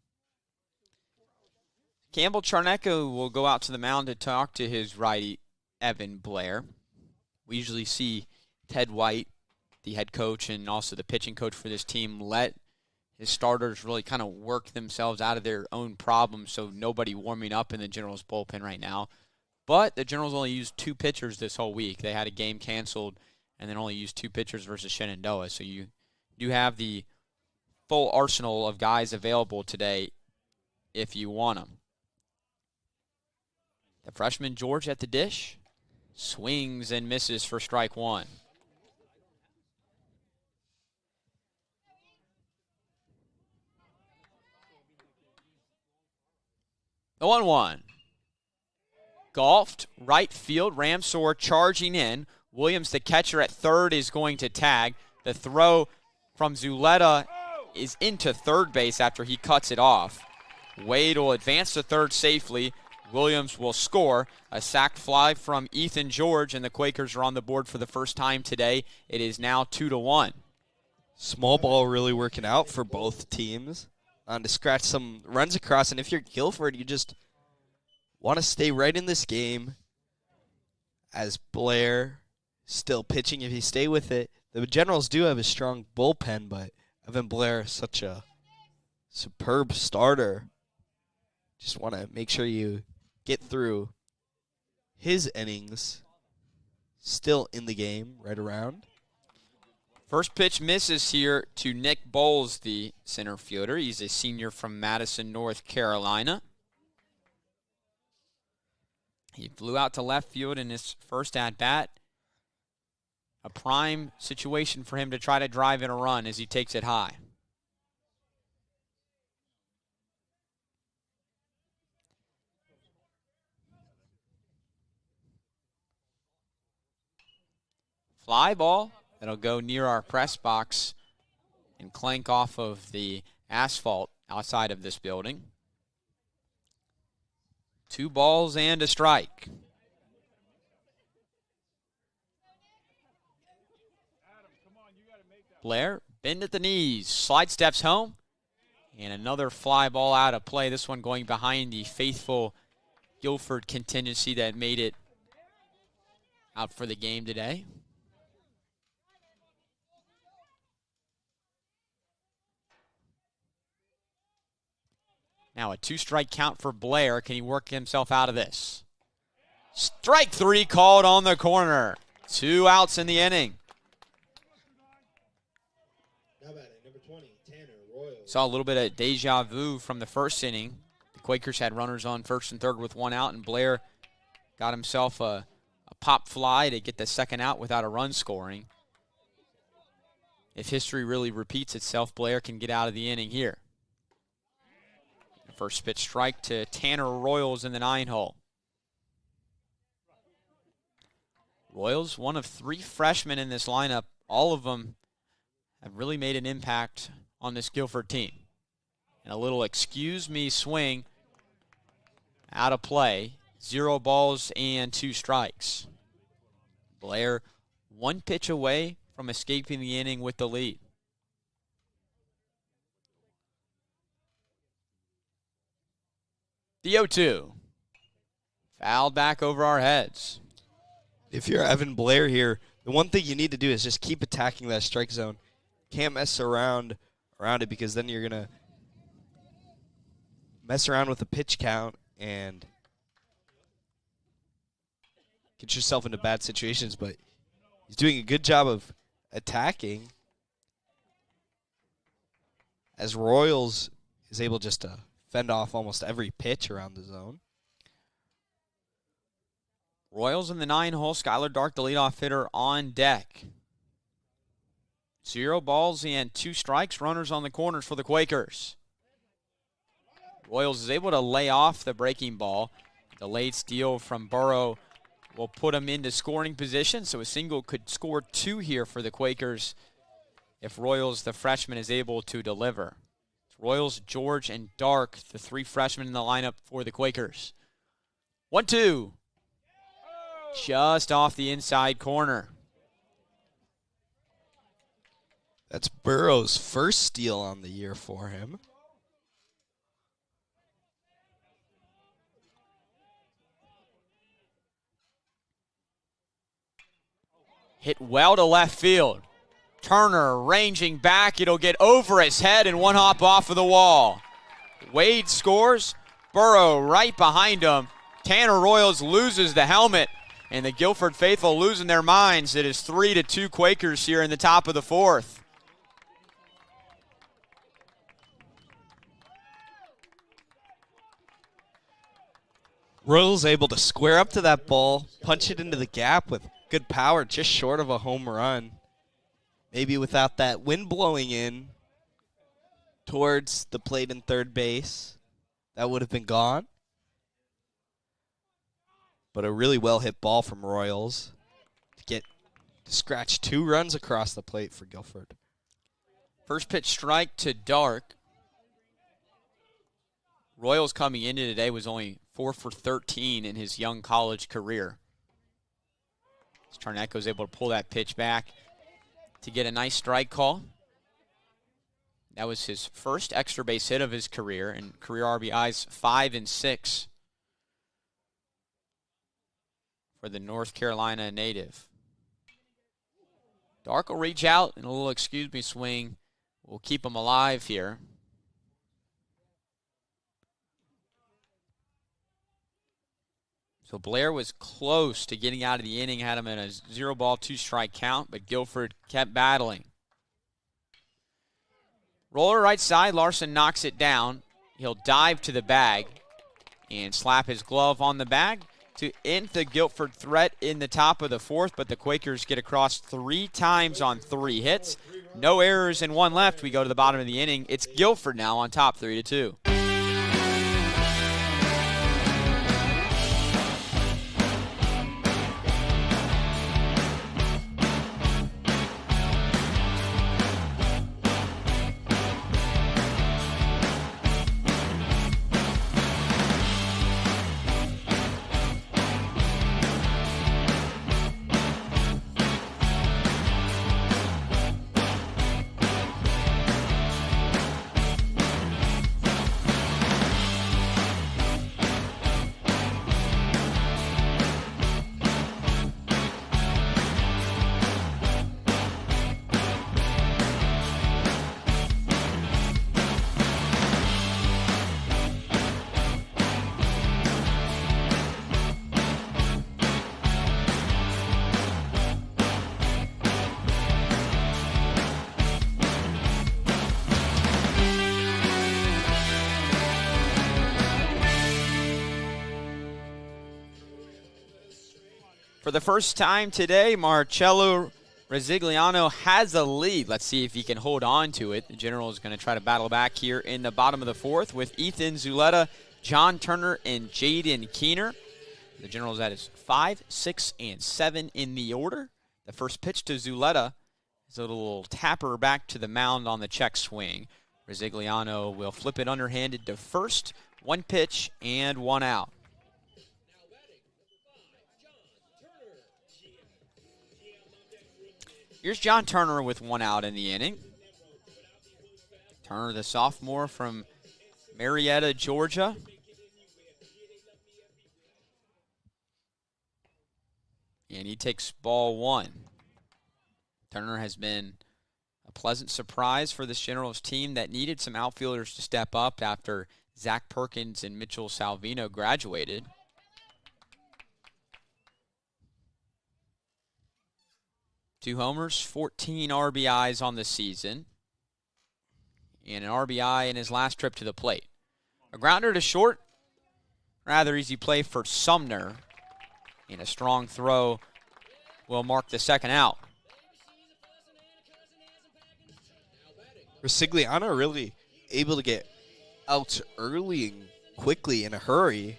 Campbell Charneco will go out to the mound to talk to his righty, Evan Blair. We usually see Ted White, the head coach and also the pitching coach for this team, let his starters really kind of work themselves out of their own problems, so nobody warming up in the Generals bullpen right now. But the Generals only used 2 pitchers this whole week. They had a game canceled and then only used 2 pitchers versus Shenandoah. So you do have the full arsenal of guys available today if you want them. The freshman George at the dish swings and misses for strike one. The 1-1. Golfed right field. Ramsor charging in. Williams, the catcher at third, is going to tag. The throw from Zuleta is into third base after he cuts it off. Wade will advance to third safely. Williams will score. A sac fly from Ethan George, and the Quakers are on the board for the first time today. It is now 2-1. Small ball really working out for both teams. To scratch some runs across, and if you're Guilford, you just want to stay right in this game as Blair still pitching. If you stay with it, the Generals do have a strong bullpen, but Evan Blair is such a superb starter. Just want to make sure you get through his innings still in the game right around. First pitch misses here to Nick Bowles, the center fielder. He's a senior from Madison, North Carolina. He flew out to left field in his first at-bat. A prime situation for him to try to drive in a run as he takes it high. Fly ball. That'll go near our press box and clank off of the asphalt outside of this building. 2 balls and a strike. Blair, bend at the knees, slide steps home, and another fly ball out of play. This one going behind the faithful Guilford contingency that made it out for the game today. Now a 2-strike count for Blair. Can he work himself out of this? Strike 3 called on the corner. 2 outs in the inning. Now batting, number 20, Tanner Royals. Saw a little bit of deja vu from the first inning. The Quakers had runners on first and third with 1 out, and Blair got himself a pop fly to get the second out without a run scoring. If history really repeats itself, Blair can get out of the inning here. First pitch strike to Tanner Royals in the 9-hole. Royals, one of 3 freshmen in this lineup. All of them have really made an impact on this Guilford team. And a little excuse me swing out of play. 0 balls and 2 strikes. Blair 1 pitch away from escaping the inning with the lead. The 0-2. Fouled back over our heads. If you're Evan Blair here, the one thing you need to do is just keep attacking that strike zone. Can't mess around it because then you're going to mess around with the pitch count and get yourself into bad situations. But he's doing a good job of attacking as Royals is able just to fend off almost every pitch around the zone. Royals in the 9-hole. Skylar Dark, the leadoff hitter, on deck. 0 balls and 2 strikes. Runners on the corners for the Quakers. Royals is able to lay off the breaking ball. The late steal from Burrow will put him into scoring position, so a single could score 2 here for the Quakers if Royals, the freshman, is able to deliver. Royals, George, and Dark, the 3 freshmen in the lineup for the Quakers. 1-2. Just off the inside corner. That's Burrow's first steal on the year for him. Hit well to left field. Turner ranging back. It'll get over his head and 1 hop off of the wall. Wade scores. Burrow right behind him. Tanner Royals loses the helmet, and the Guilford faithful losing their minds. It is 3-2 Quakers here in the top of the 4th. Royals able to square up to that ball, punch it into the gap with good power, just short of a home run. Maybe without that wind blowing in towards the plate and third base, that would have been gone. But a really well-hit ball from Royals to scratch 2 runs across the plate for Guilford. First pitch strike to Dark. Royals coming into today was only 4 for 13 in his young college career. Tarnecko's able to pull that pitch back to get a nice strike call. That was his first extra base hit of his career, and career RBIs 5 and 6 for the North Carolina native. Dark will reach out, and a little excuse me swing will keep him alive here. So Blair was close to getting out of the inning, had him in a 0 ball, 2 strike count, but Guilford kept battling. Roller right side, Larson knocks it down. He'll dive to the bag and slap his glove on the bag to end the Guilford threat in the top of the 4th, but the Quakers get across 3 times on 3 hits. No errors and 1 left. We go to the bottom of the inning. It's Guilford now on top, 3-2. For the first time today, Marcello Resigliano has a lead. Let's see if he can hold on to it. The General is going to try to battle back here in the bottom of the fourth with Ethan Zuleta, John Turner, and Jaden Keener. The General's at his 5, 6, and 7 in the order. The first pitch to Zuleta is a little tapper back to the mound on the check swing. Resigliano will flip it underhanded to first. 1 pitch and 1 out. Here's John Turner with 1 out in the inning. Turner, the sophomore from Marietta, Georgia. And he takes ball 1. Turner has been a pleasant surprise for this Generals team that needed some outfielders to step up after Zach Perkins and Mitchell Salvino graduated. Two homers, 14 RBIs on the season, and an RBI in his last trip to the plate. A grounder to short, rather easy play for Sumner, and a strong throw will mark the second out. Resigliano really able to get out early and quickly in a hurry.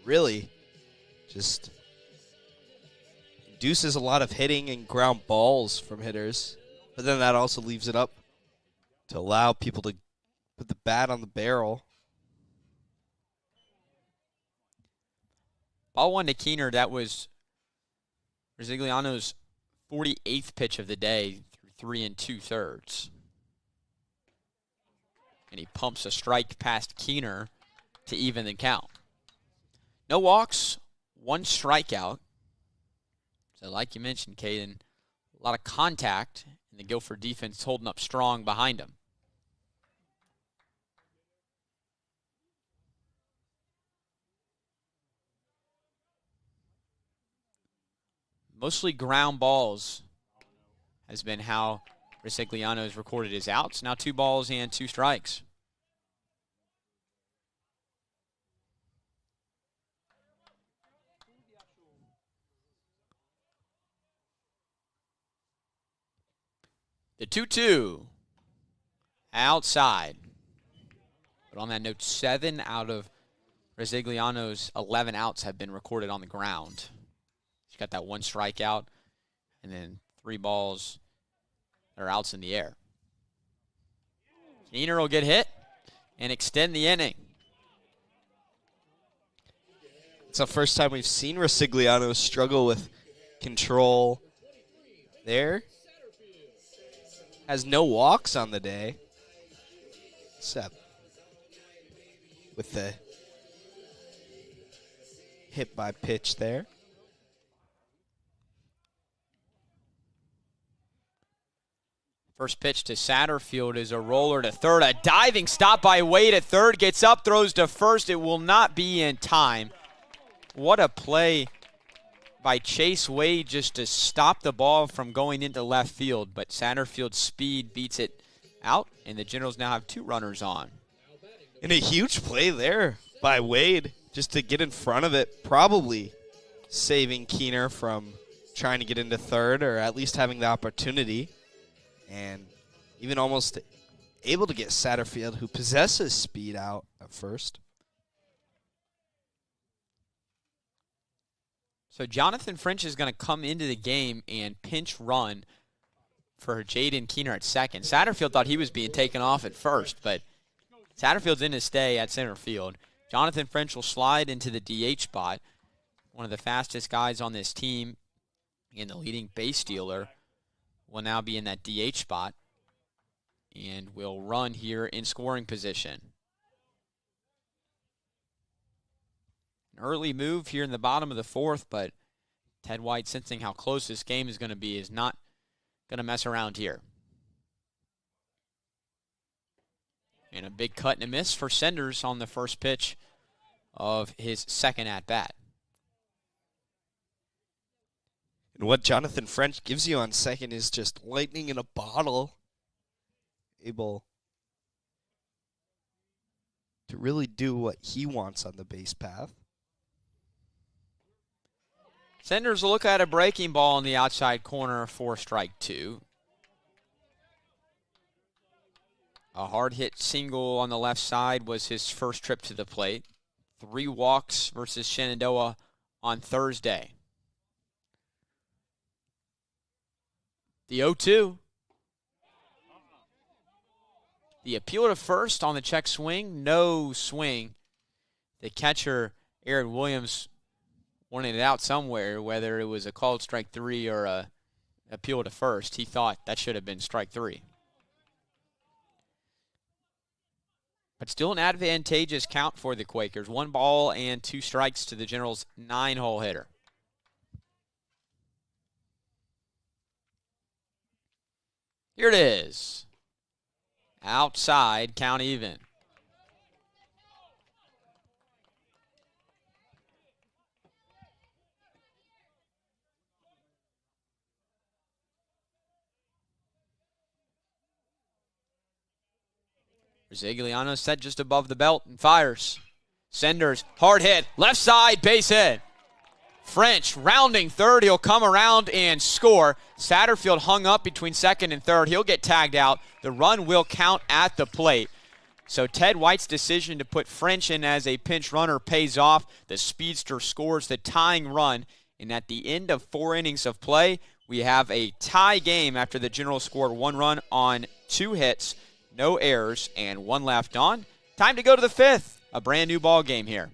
Really just induces a lot of hitting and ground balls from hitters. But then that also leaves it up to allow people to put the bat on the barrel. Ball 1 to Keener. That was Resigliano's 48th pitch of the day through 3 2/3. And he pumps a strike past Keener to even the count. No walks, 1 strikeout. So like you mentioned, Caden, a lot of contact, and the Guilford defense holding up strong behind him. Mostly ground balls has been how Resigliano has recorded his outs. Now 2 balls and 2 strikes. The 2-2 outside. But on that note, 7 out of Resigliano's 11 outs have been recorded on the ground. He's got that 1 strikeout and then 3 balls that are outs in the air. Keener will get hit and extend the inning. It's the first time we've seen Resigliano struggle with control there. Has no walks on the day, except with the hit by pitch there. First pitch to Satterfield is a roller to third. A diving stop by Wade at third. Gets up, throws to first. It will not be in time. What a play by Chase Wade just to stop the ball from going into left field. But Satterfield's speed beats it out, and the Generals now have 2 runners on. And a huge play there by Wade just to get in front of it, probably saving Keener from trying to get into third or at least having the opportunity. And even almost able to get Satterfield, who possesses speed, out at first. So Jonathan French is going to come into the game and pinch run for Jaden Keener at second. Satterfield thought he was being taken off at first, but Satterfield's in to stay at center field. Jonathan French will slide into the DH spot. One of the fastest guys on this team and the leading base stealer will now be in that DH spot and will run here in scoring position. An early move here in the bottom of the fourth, but Ted White, sensing how close this game is going to be, is not going to mess around here. And a big cut and a miss for Senders on the first pitch of his second at-bat. And what Jonathan French gives you on second is just lightning in a bottle. Able to really do what he wants on the base path. Senders will look at a breaking ball in the outside corner for strike 2. A hard hit single on the left side was his first trip to the plate. 3 walks versus Shenandoah on Thursday. The 0-2. The appeal to first on the check swing, no swing. The catcher, Aaron Williams, wanted it out somewhere, whether it was a called strike 3 or a appeal to first. He thought that should have been strike 3. But still an advantageous count for the Quakers. 1 ball and 2 strikes to the Generals' 9-hole hitter. Here it is. Outside, count even. Resigliano set just above the belt and fires. Senders, hard hit, left side, base hit. French rounding third. He'll come around and score. Satterfield hung up between second and third. He'll get tagged out. The run will count at the plate. So Ted White's decision to put French in as a pinch runner pays off. The speedster scores the tying run. And at the end of 4 innings of play, we have a tie game after the Generals scored 1 run on 2 hits, no errors, and 1 left on. Time to go to the 5th. A brand new ball game here.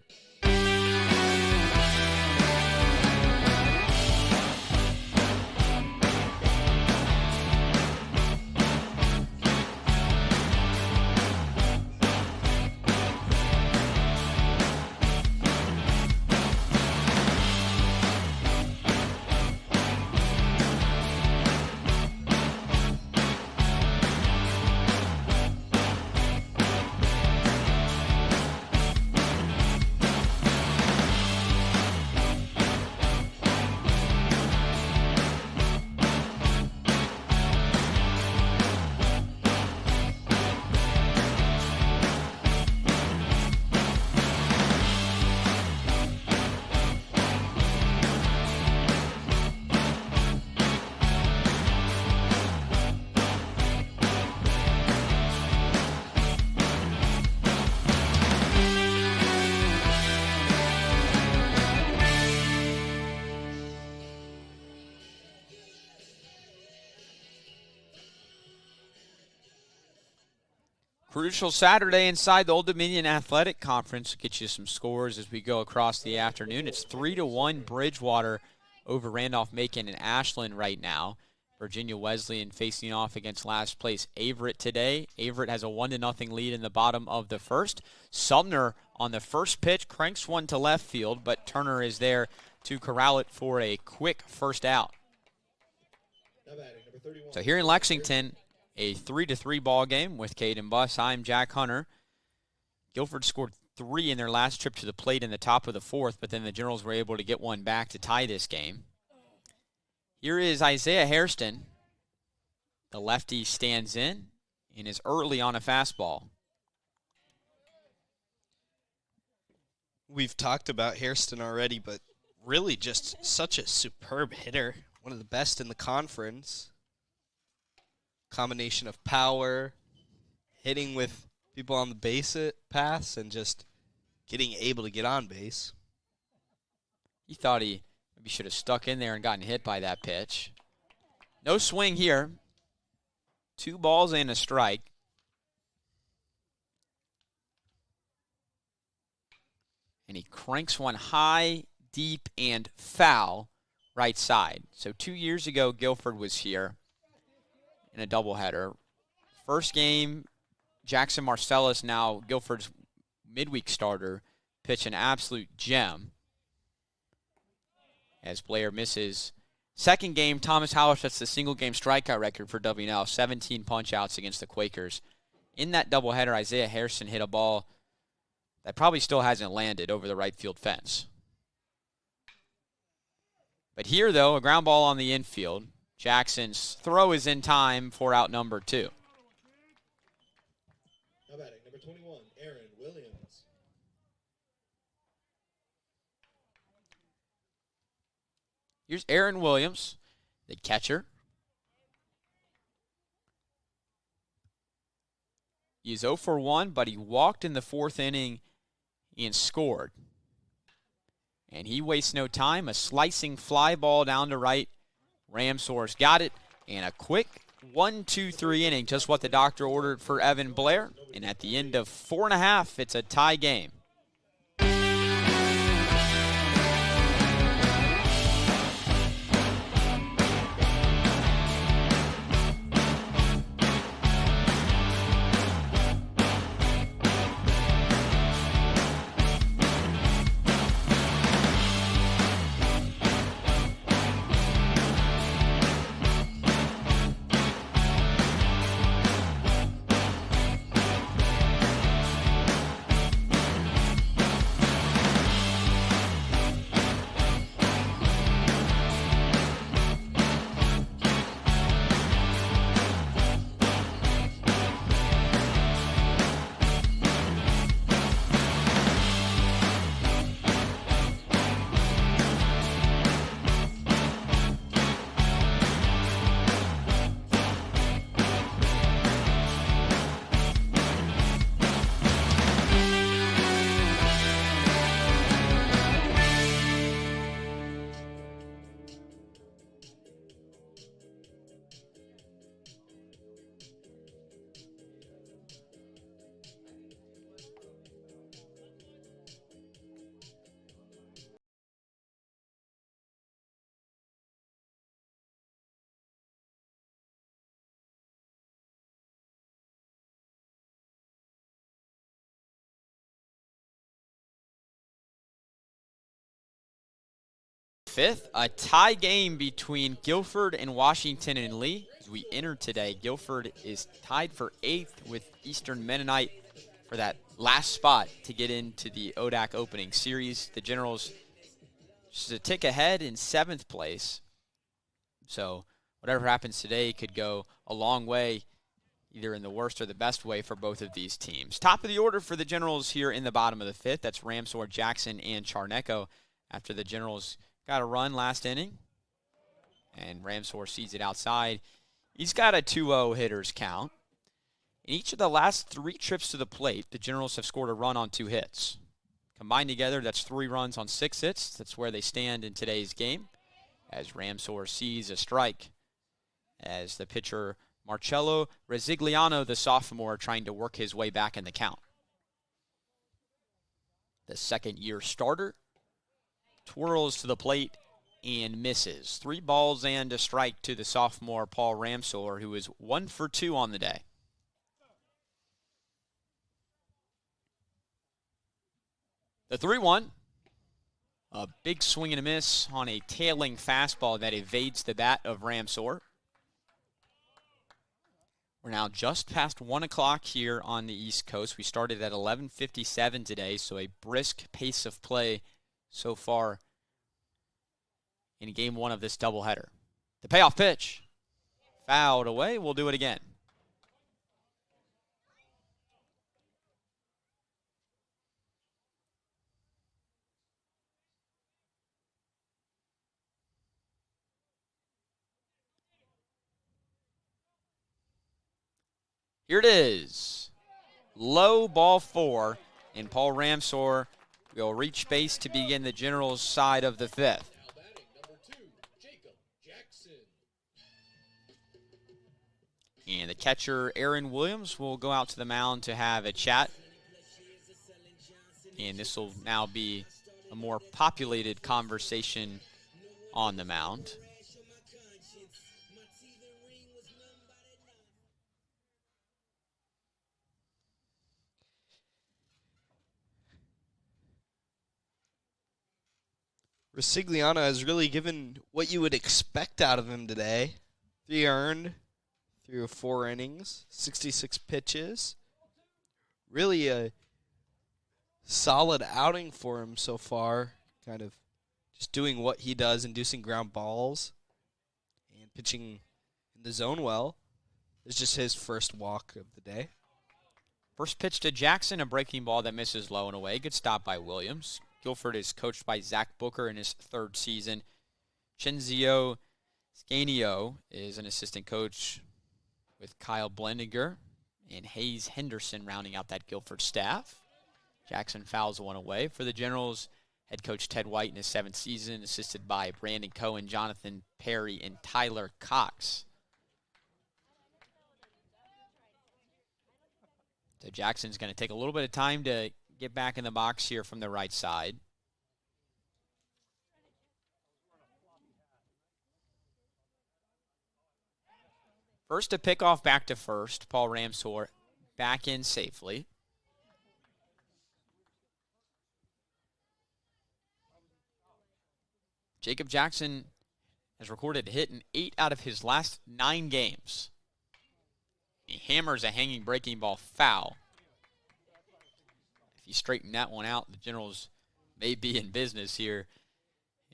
Crucial Saturday inside the Old Dominion Athletic Conference. Get you some scores as we go across the afternoon. It's 3-1 Bridgewater over Randolph-Macon and Ashland right now. Virginia Wesleyan facing off against last place Averett today. Averett has a 1-0 lead in the bottom of the first. Sumner on the first pitch cranks one to left field, but Turner is there to corral it for a quick first out. So here in Lexington, a 3-3 ball game with Caden Buss. I'm Jack Hunter. Guilford scored 3 in their last trip to the plate in the top of the 4th, but then the Generals were able to get one back to tie this game. Here is Isaiah Hairston. The lefty stands in and is early on a fastball. We've talked about Hairston already, but really just such a superb hitter. One of the best in the conference. Combination of power, hitting with people on the base paths, and just getting able to get on base. He thought he maybe should have stuck in there and gotten hit by that pitch. No swing here. 2 balls and a strike. And he cranks one high, deep, and foul right side. So 2 years ago, Guilford was here in a doubleheader. First game, Jackson Marcellus, now Guilford's midweek starter, pitched an absolute gem as Blair misses. Second game, Thomas Howard sets the single-game strikeout record for W&L, 17 punch-outs against the Quakers. In that doubleheader, Isaiah Hairston hit a ball that probably still hasn't landed over the right field fence. But here, though, a ground ball on the infield. Jackson's throw is in time for out number 2. Now batting, number 21, Aaron Williams. Here's Aaron Williams, the catcher. He's 0 for 1, but he walked in the 4th inning and scored. And he wastes no time. A slicing fly ball down to right. Ramsour's got it. And a quick 1-2-3 inning, just what the doctor ordered for Evan Blair. And at the end of 4.5, it's a tie game. Fifth, a tie game between Guilford and Washington and Lee. As we enter today, Guilford is tied for 8th with Eastern Mennonite for that last spot to get into the ODAC opening series. The Generals just a tick ahead in 7th place. So whatever happens today could go a long way, either in the worst or the best way for both of these teams. Top of the order for the Generals here in the bottom of the 5th. That's Ramsor, Jackson, and Charneco after the Generals got a run last inning, and Ramsor sees it outside. He's got a 2-0 hitters count. In each of the last 3 trips to the plate, the Generals have scored a run on 2 hits. Combined together, that's 3 runs on 6 hits. That's where they stand in today's game, as Ramsor sees a strike, as the pitcher Marcello Resigliano, the sophomore, trying to work his way back in the count. The second-year starter twirls to the plate and misses. 3 balls and a strike to the sophomore Paul Ramsor, who is 1 for 2 on the day. The 3-1, a big swing and a miss on a tailing fastball that evades the bat of Ramsor. We're now just past 1 o'clock here on the East Coast. We started at 11:57 today, so a brisk pace of play so far in game 1 of this doubleheader. The payoff pitch, fouled away. We'll do it again. Here it is. Low ball 4, and Paul Ramsor will reach base to begin the Generals' side of the 5th. And the catcher, Aaron Williams, will go out to the mound to have a chat. And this will now be a more populated conversation on the mound. Resigliano has really given what you would expect out of him today. 3 earned through 4 innings, 66 pitches. Really a solid outing for him so far. Kind of just doing what he does, inducing ground balls and pitching in the zone well. It's just his first walk of the day. First pitch to Jackson, a breaking ball that misses low and away. Good stop by Williams. Guilford is coached by Zach Booker in his 3rd season. Cinzio Scanio is an assistant coach with Kyle Blendinger and Hayes Henderson rounding out that Guilford staff. Jackson fouls one away. For the Generals, head coach Ted White in his 7th season, assisted by Brandon Cohen, Jonathan Perry, and Tyler Cox. So Jackson's going to take a little bit of time to get back in the box here from the right side. First to pick off back to first, Paul Ramsor back in safely. Jacob Jackson has recorded a hit in 8 out of his last 9 games. He hammers a hanging breaking ball foul. If you straighten that one out, the Generals may be in business here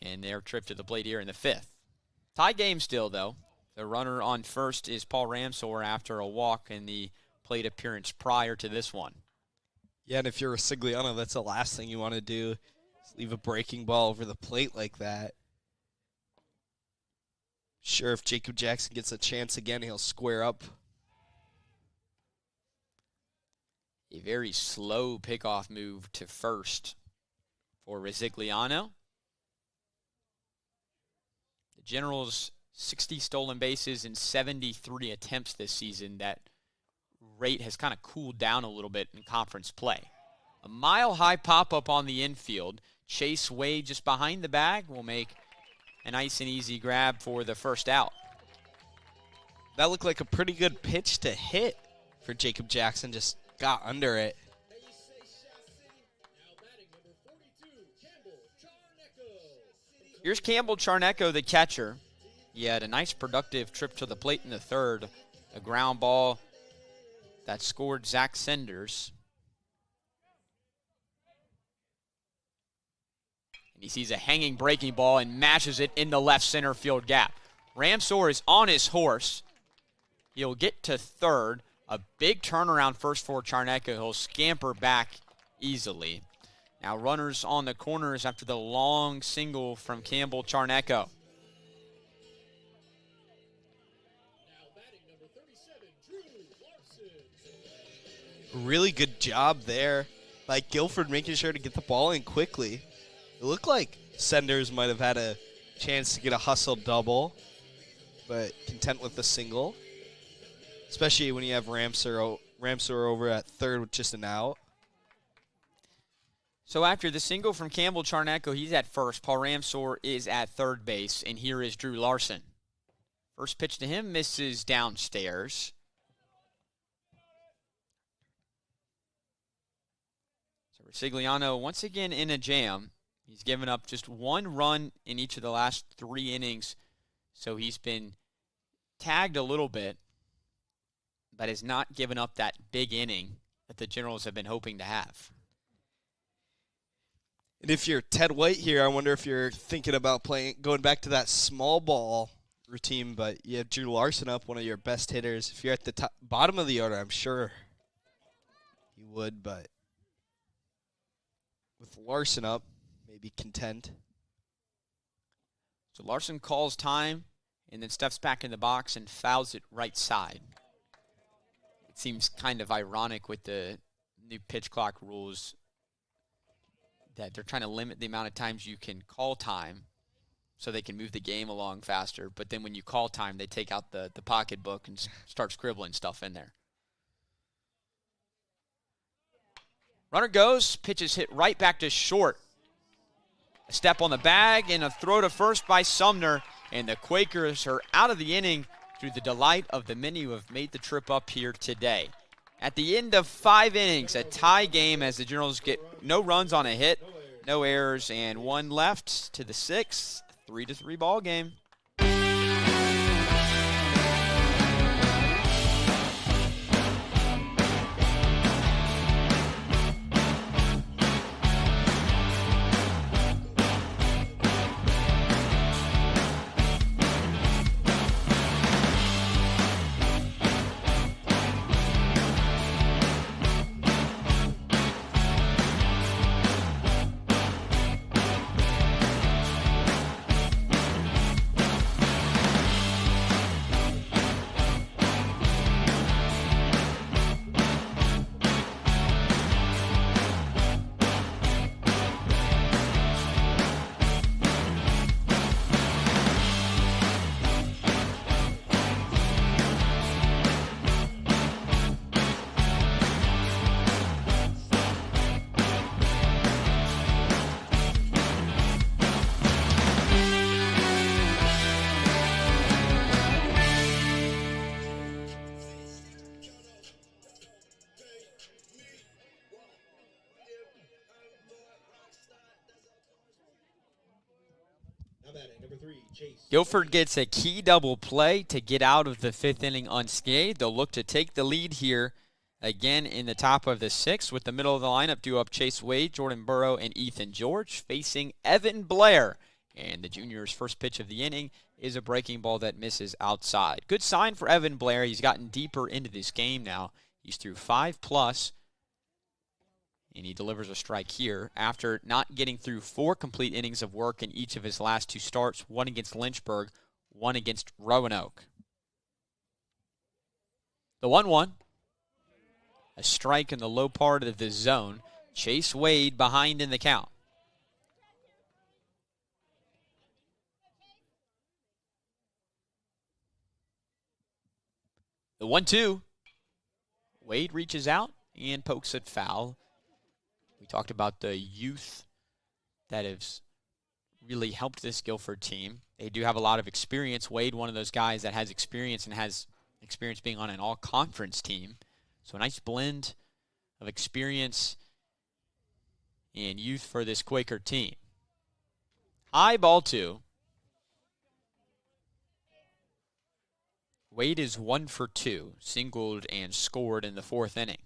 in their trip to the plate here in the 5th. Tie game still, though. The runner on first is Paul Ramsor after a walk in the plate appearance prior to this one. Yeah, and if you're a Sigliano, that's the last thing you want to do is leave a breaking ball over the plate like that. Sure, if Jacob Jackson gets a chance again, he'll square up. A very slow pickoff move to first for Resigliano. The Generals' 60 stolen bases in 73 attempts this season. That rate has kind of cooled down a little bit in conference play. A mile-high pop-up on the infield. Chase Wade just behind the bag will make a nice and easy grab for the first out. That looked like a pretty good pitch to hit for Jacob Jackson. Just got under it. Here's Campbell Charneco, the catcher. He had a nice productive trip to the plate in the 3rd. A ground ball that scored Zach Senders. And he sees a hanging breaking ball and mashes it in the left center field gap. Ramsor is on his horse. He'll get to 3rd. A big turnaround first for Charneco. He'll scamper back easily. Now runners on the corners after the long single from Campbell Charneco. Really good job there by Guilford making sure to get the ball in quickly. It looked like Senders might have had a chance to get a hustle double, but content with the single, especially when you have Ramsor over at 3rd with just an out. So after the single from Campbell Charneco, he's at first. Paul Ramsor is at 3rd base, and here is Drew Larson. First pitch to him misses downstairs. Sigliano once again in a jam. He's given up just 1 run in each of the last 3 innings, so he's been tagged a little bit, but has not given up that big inning that the Generals have been hoping to have. And if you're Ted White here, I wonder if you're thinking about going back to that small ball routine, but you have Drew Larson up, one of your best hitters. If you're at the bottom of the order, I'm sure you would, but with Larson up, maybe content. So Larson calls time and then steps back in the box and fouls it right side. It seems kind of ironic with the new pitch clock rules that they're trying to limit the amount of times you can call time so they can move the game along faster. But then when you call time, they take out the pocketbook and start scribbling stuff in there. Runner goes, pitch is hit right back to short. A step on the bag and a throw to first by Sumner. And the Quakers are out of the inning through the delight of the many who have made the trip up here today. At the end of 5 innings, a tie game as the Generals get no runs on a hit, no errors, and 1 left to the 6th. 3-3 ball game. batting, number 3, Chase. Guilford gets a key double play to get out of the 5th inning unscathed. They'll look to take the lead here again in the top of the 6th with the middle of the lineup due up Chase Wade, Jordan Burrow, and Ethan George facing Evan Blair. And the junior's first pitch of the inning is a breaking ball that misses outside. Good sign for Evan Blair. He's gotten deeper into this game now. He's through 5+, and he delivers a strike here after not getting through 4 complete innings of work in each of his last 2 starts, one against Lynchburg, one against Roanoke. The 1-1, a strike in the low part of the zone. Chase Wade behind in the count. The 1-2, Wade reaches out and pokes it foul. We talked about the youth that has really helped this Guilford team. They do have a lot of experience. Wade, one of those guys that has experience and has experience being on an all-conference team. So a nice blend of experience and youth for this Quaker team. High ball 2. Wade is 1 for 2, singled and scored in the 4th inning.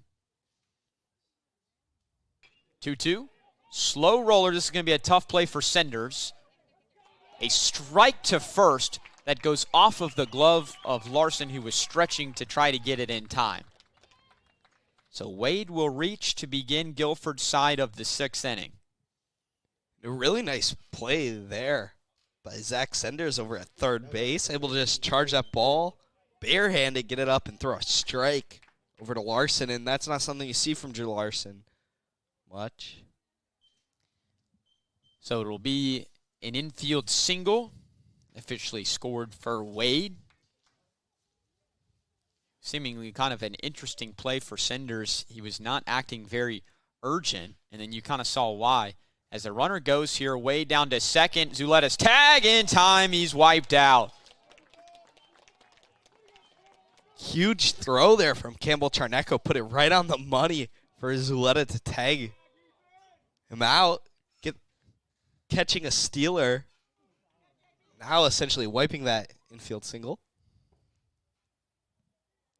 2-2, slow roller. This is going to be a tough play for Senders. A strike to first that goes off of the glove of Larson, who was stretching to try to get it in time. So Wade will reach to begin Guilford's side of the 6th inning. A really nice play there by Zach Senders over at third base, able to just charge that ball, barehanded, get it up, and throw a strike over to Larson, and that's not something you see from Drew Larson much. So it'll be an infield single, officially scored for Wade. Seemingly kind of an interesting play for Senders. He was not acting very urgent, and then you kind of saw why. As the runner goes here, Wade down to second. Zuletta's tag in time. He's wiped out. Huge throw there from Campbell Charnecko. Put it right on the money for Zuletta to tag him out. Catching a stealer. Now essentially wiping that infield single.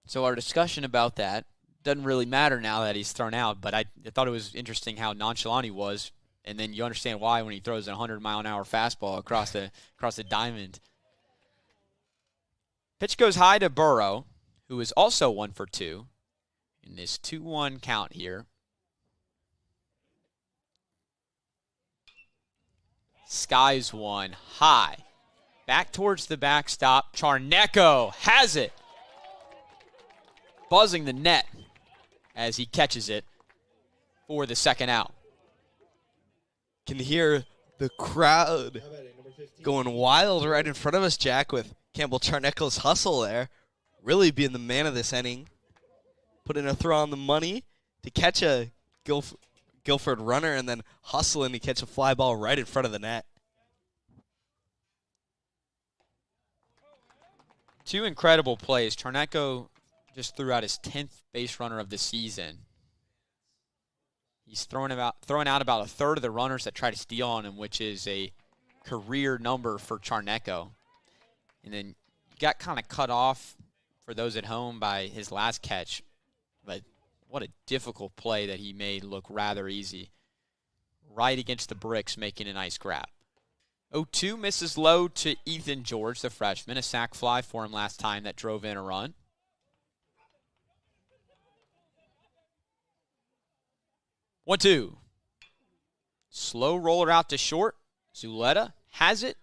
So our discussion about that doesn't really matter now that he's thrown out, but I thought it was interesting how nonchalant he was, and then you understand why when he throws a 100-mile-an-hour fastball across the diamond. Pitch goes high to Burrow, who is also 1 for 2 in this 2-1 count here. Skies one high. Back towards the backstop. Charnecko has it. Buzzing the net as he catches it for the second out. Can hear the crowd going wild right in front of us, Jack, with Campbell Charnecko's hustle there. Really being the man of this inning. Putting a throw on the money to catch a Guilford runner and then hustling to catch a fly ball right in front of the net. 2 incredible plays. Charnecko just threw out his 10th base runner of the season. He's throwing out about a third of the runners that try to steal on him, which is a career number for Charnecko. And then he got kind of cut off for those at home by his last catch. But what a difficult play that he made look rather easy. Right against the bricks, making a nice grab. 0-2 misses low to Ethan George, the freshman. A sac fly for him last time that drove in a run. One, 2. Slow roller out to short. Zuletta has it.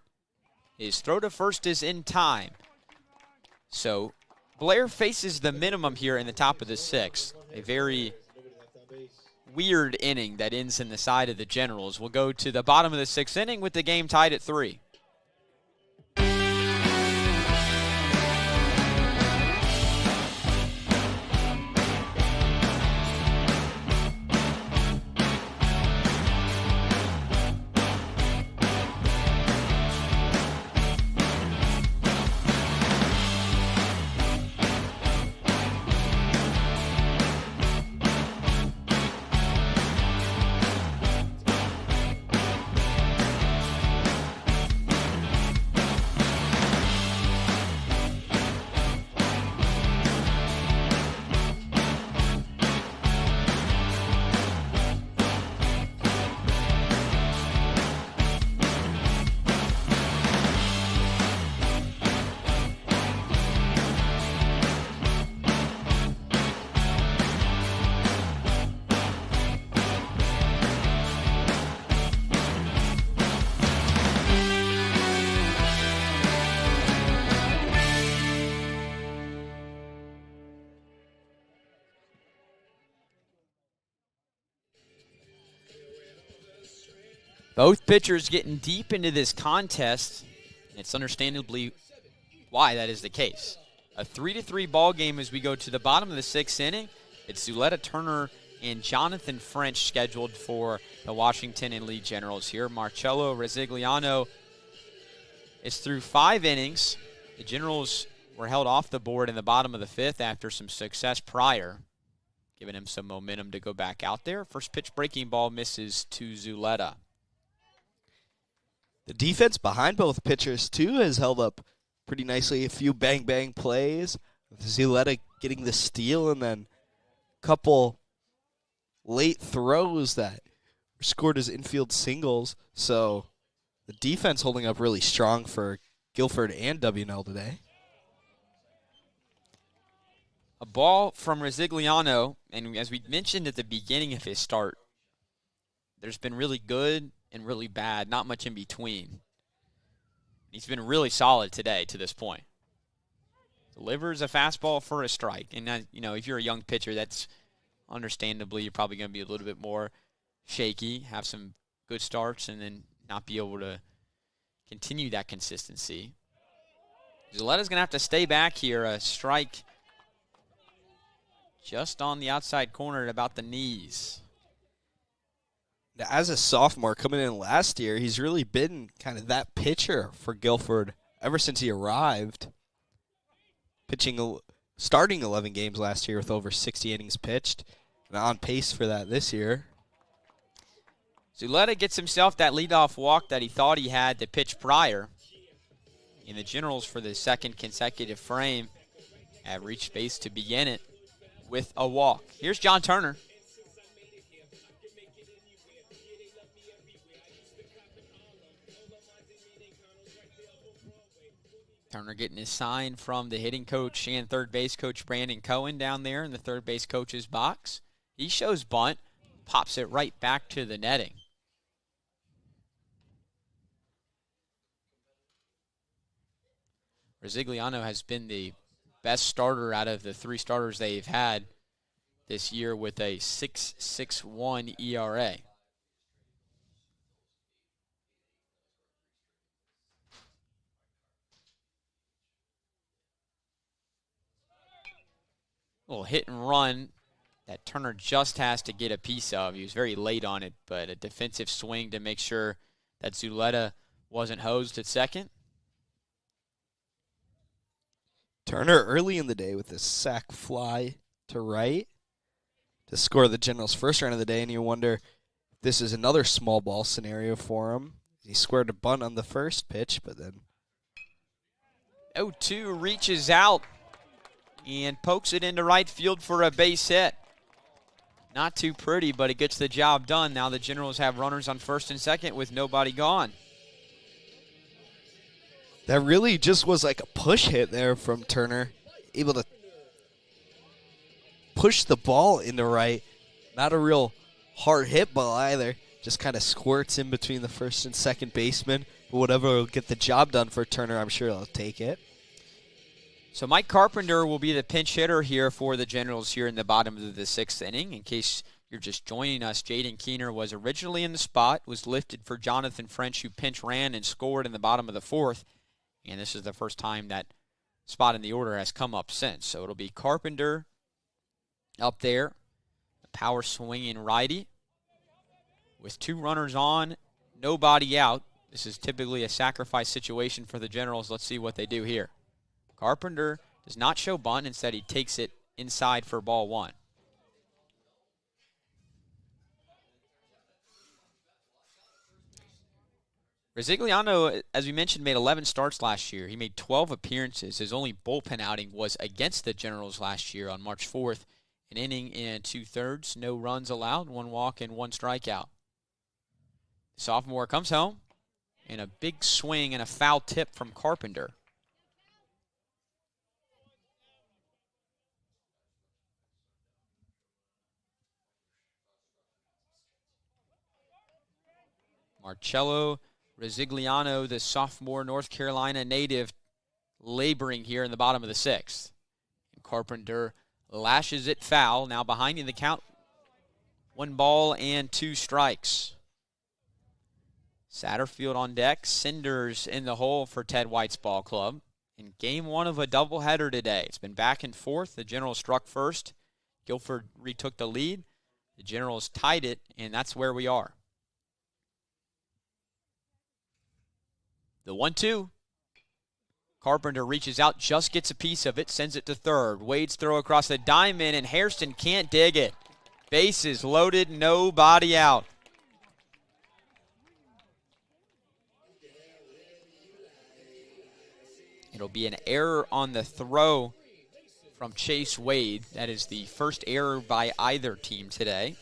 His throw to first is in time. So Blair faces the minimum here in the top of the 6th. A very weird inning that ends in the side of the Generals. We'll go to the bottom of the 6th inning with the game tied at 3. Both pitchers getting deep into this contest, and it's understandably why that is the case. A 3-3 ball game as we go to the bottom of the 6th inning. It's Zuleta Turner and Jonathan French scheduled for the Washington and Lee Generals here. Marcello Resigliano is through 5 innings. The Generals were held off the board in the bottom of the 5th after some success prior, giving him some momentum to go back out there. First pitch breaking ball misses to Zuleta. The defense behind both pitchers, too, has held up pretty nicely. A few bang-bang plays. Zuleta getting the steal and then a couple late throws that were scored as infield singles. So the defense holding up really strong for Guilford and WNL today. A ball from Resigliano, and as we mentioned at the beginning of his start, there's been really good and really bad, not much in between. He's been really solid today to this point. Delivers a fastball for a strike. And, if you're a young pitcher, that's understandably you're probably going to be a little bit more shaky, have some good starts, and then not be able to continue that consistency. Zuleta's going to have to stay back here. A strike just on the outside corner at about the knees. Now, as a sophomore coming in last year, he's really been kind of that pitcher for Guilford ever since he arrived. Starting 11 games last year with over 60 innings pitched, and on pace for that this year. Zuleta gets himself that leadoff walk that he thought he had the pitch prior. And the Generals, for the second consecutive frame, have reached base to begin it with a walk. Here's John Turner. Turner getting his sign from the hitting coach and third base coach Brandon Cohen down there in the third base coach's box. He shows bunt, pops it right back to the netting. Resigliano has been the best starter out of the 3 starters they've had this year with a 6.61 ERA. Little hit and run that Turner just has to get a piece of. He was very late on it, but a defensive swing to make sure that Zuleta wasn't hosed at second. Turner early in the day with a sac fly to right to score the Generals' first run of the day, and you wonder if this is another small ball scenario for him. He squared a bunt on the first pitch, but then 0-2 reaches out and pokes it into right field for a base hit. Not too pretty, but it gets the job done. Now the Generals have runners on first and second with nobody gone. That really just was like a push hit there from Turner. Able to push the ball into right. Not a real hard hit ball either. Just kind of squirts in between the first and second baseman. But whatever will get the job done for Turner, I'm sure he'll take it. So Mike Carpenter will be the pinch hitter here for the Generals here in the bottom of the 6th inning. In case you're just joining us, Jaden Keener was originally in the spot, was lifted for Jonathan French, who pinch ran and scored in the bottom of the 4th. And this is the first time that spot in the order has come up since. So it'll be Carpenter up there, a power swinging righty. With 2 runners on, nobody out. This is typically a sacrifice situation for the Generals. Let's see what they do here. Carpenter does not show bunt. Instead, he takes it inside for ball 1. Resigliano, as we mentioned, made 11 starts last year. He made 12 appearances. His only bullpen outing was against the Generals last year on March 4th. An inning and 2/3, no runs allowed, 1 walk and 1 strikeout. The sophomore comes home, and a big swing and a foul tip from Carpenter. Marcello Resigliano, the sophomore North Carolina native, laboring here in the bottom of the 6th. And Carpenter lashes it foul. Now behind in the count, 1 ball and 2 strikes. Satterfield on deck. Cinders in the hole for Ted White's ball club. In game one of a doubleheader today. It's been back and forth. The Generals struck first. Guilford retook the lead. The Generals tied it, and that's where we are. The 1-2. Carpenter reaches out, just gets a piece of it, sends it to third. Wade's throw across the diamond, and Hairston can't dig it. Bases loaded, nobody out. It'll be an error on the throw from Chase Wade. That is the first error by either team today.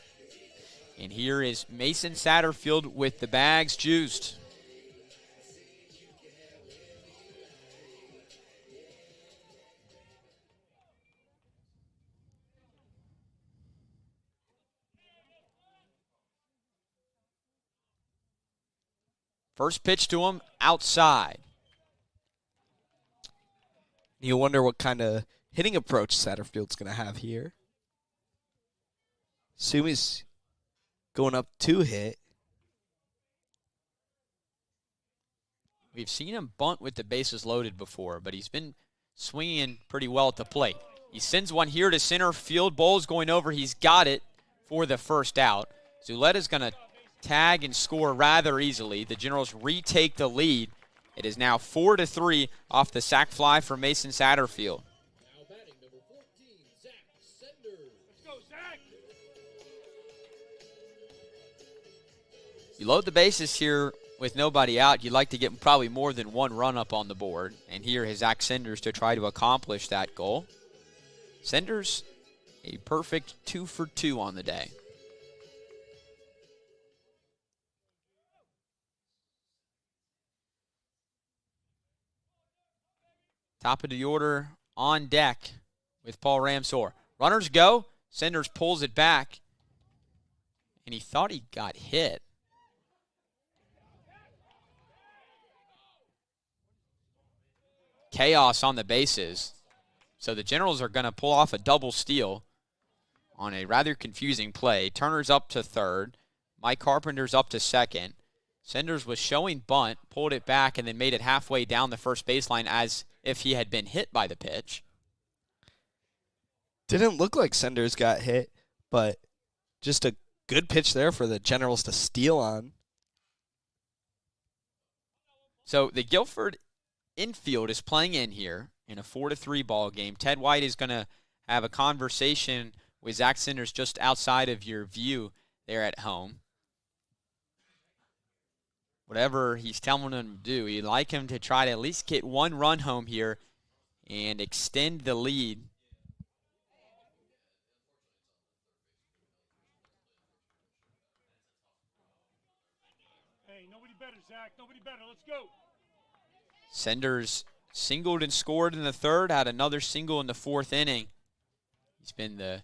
And here is Mason Satterfield with the bags juiced. First pitch to him, outside. You wonder what kind of hitting approach Satterfield's going to have here. Assume he's going up to hit. We've seen him bunt with the bases loaded before, but he's been swinging pretty well at the plate. He sends one here to center field. Bowles going over. He's got it for the first out. Zuletta's going to tag and score rather easily. The Generals retake the lead. It is now 4-3 off the sac fly for Mason Satterfield. Now batting number 14, Zach Senders. Let's go, Zach! You load the bases here with nobody out. You'd like to get probably more than one run up on the board. And here is Zach Senders to try to accomplish that goal. Senders, a perfect 2 for 2 on the day. Top of the order on deck with Paul Ramsor. Runners go. Senders pulls it back. And he thought he got hit. Chaos on the bases. So the Generals are going to pull off a double steal on a rather confusing play. Turner's up to third. Mike Carpenter's up to second. Senders was showing bunt, pulled it back, and then made it halfway down the first baseline as if he had been hit by the pitch. Didn't look like Senders got hit, but just a good pitch there for the Generals to steal on. So the Guilford infield is playing in here in a 4-3 ball game. Ted White is going to have a conversation with Zach Senders just outside of your view there at home. Whatever he's telling him to do, you'd like him to try to at least get one run home here and extend the lead. Hey, nobody better, Zach. Nobody better. Let's go. Senders singled and scored in the third, had another single in the fourth inning. He's been the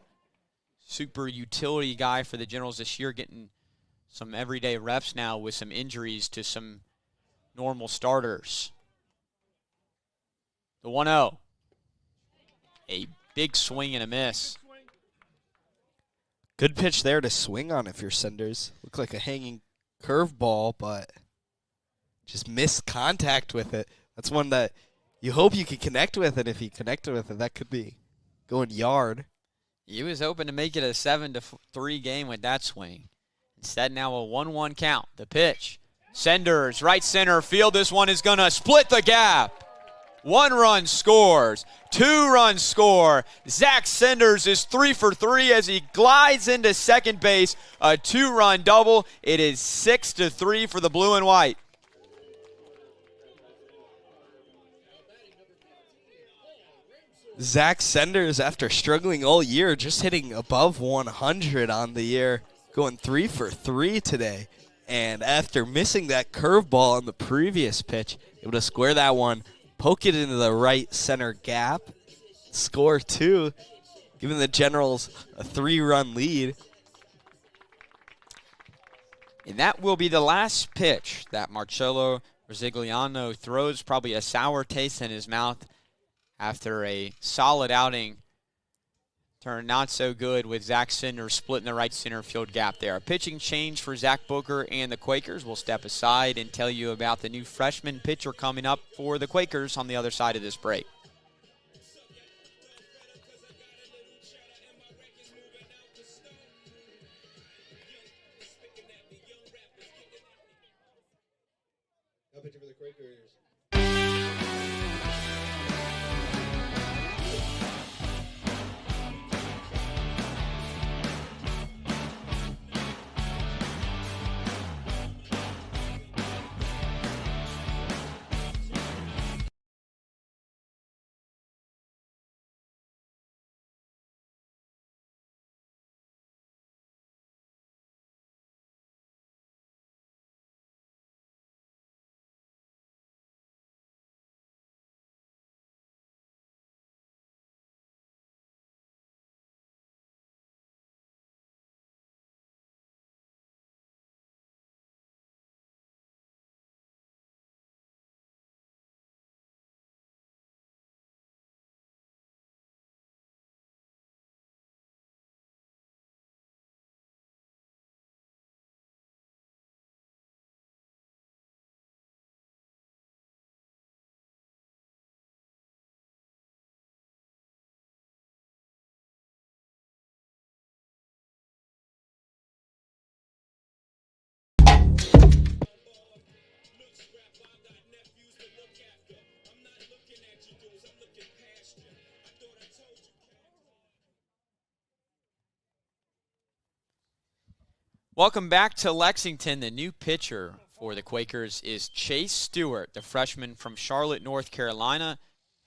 super utility guy for the Generals this year, getting some everyday reps now with some injuries to some normal starters. The 1-0. A big swing and a miss. Good pitch there to swing on if you're Senders. Looked like a hanging curveball, but just missed contact with it. That's one that you hope you could connect with, and if you connected with it, that could be going yard. He was hoping to make it a 7-3 game with that swing. Instead, now a 1-1 count. The pitch. Senders, right center field. This one is going to split the gap. 1 run scores. 2 runs score. Zach Senders is 3 for 3 as he glides into second base. A 2-run double. It is 6-3 for the blue and white. Zach Senders, after struggling all year, just hitting above 100 on the year. Going 3 for 3 today. And after missing that curveball on the previous pitch, able to square that one, poke it into the right center gap, score 2, giving the Generals a 3-run lead. And that will be the last pitch that Marcello Rosigliano throws. Probably a sour taste in his mouth after a solid outing turned not so good with Zach Cinder splitting the right center field gap there. A pitching change for Zach Booker and the Quakers. We'll step aside and tell you about the new freshman pitcher coming up for the Quakers on the other side of this break. Now pitching for the Quakers. Welcome back to Lexington. The new pitcher for the Quakers is Chase Stewart, the freshman from Charlotte, North Carolina.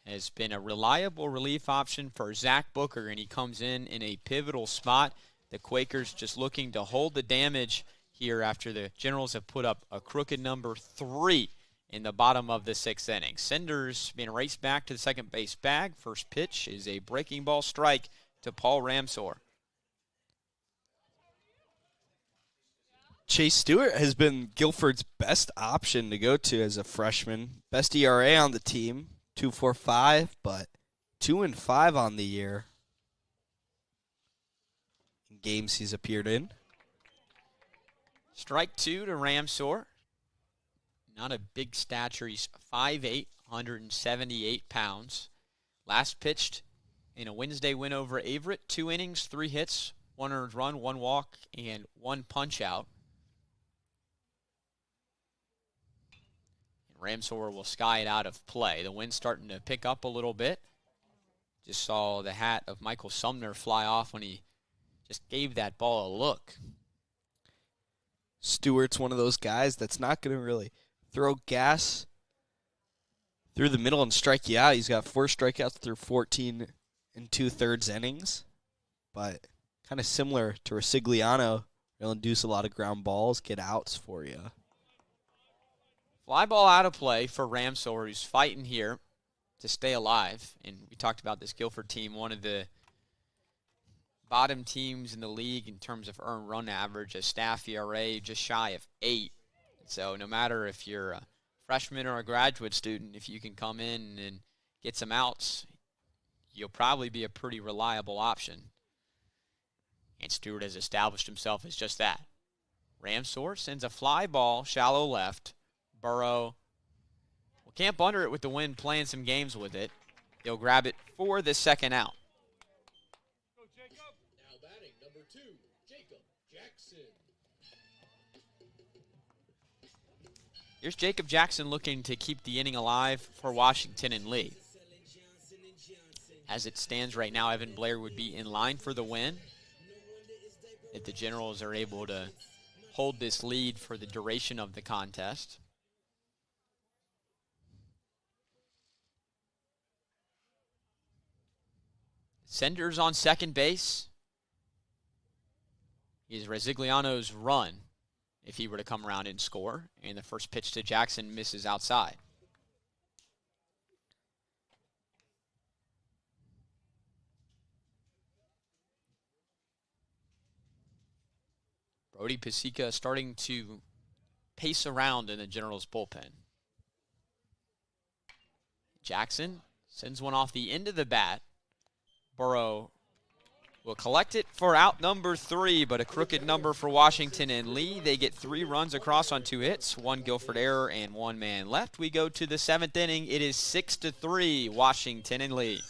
Has been a reliable relief option for Zach Booker, and he comes in a pivotal spot. The Quakers just looking to hold the damage here after the Generals have put up a crooked number 3 in the bottom of the 6th inning. Cinder's being raced back to the second base bag. First pitch is a breaking ball strike to Paul Ramsor. Chase Stewart has been Guilford's best option to go to as a freshman. Best ERA on the team, 2.45, but 2-5 on the year in games he's appeared in. Strike 2 to Ramsor. Not a big stature. He's 5'8", 178 pounds. Last pitched in a Wednesday win over Averett. 2 innings, 3 hits, 1 earned run, 1 walk, and 1 punch out. Ramsor will sky it out of play. The wind's starting to pick up a little bit. Just saw the hat of Michael Sumner fly off when he just gave that ball a look. Stewart's one of those guys that's not going to really throw gas through the middle and strike you out. He's got 4 strikeouts through 14 2/3 innings. But kind of similar to Resigliano, he'll induce a lot of ground balls, get outs for you. Fly ball out of play for Ramsor, who's fighting here to stay alive. And we talked about this Guilford team, one of the bottom teams in the league in terms of earned run average, a staff ERA just shy of 8. So no matter if you're a freshman or a graduate student, if you can come in and get some outs, you'll probably be a pretty reliable option. And Stewart has established himself as just that. Ramsor sends a fly ball, shallow left. Burrow can't bunder it with the wind, playing some games with it. He'll grab it for the second out. Go, Jacob. Now batting number 2, Jacob Jackson. Here's Jacob Jackson looking to keep the inning alive for Washington and Lee. As it stands right now, Evan Blair would be in line for the win if the Generals are able to hold this lead for the duration of the contest. Sender's on second base. He's Resigliano's run if he were to come around and score. And the first pitch to Jackson misses outside. Brody Pasica starting to pace around in the Generals bullpen. Jackson sends one off the end of the bat. Burrow will collect it for out number 3, but a crooked number for Washington and Lee. They get 3 runs across on 2 hits, 1 Guilford error, and 1 man left. We go to the 7th inning. It is 6-3, Washington and Lee.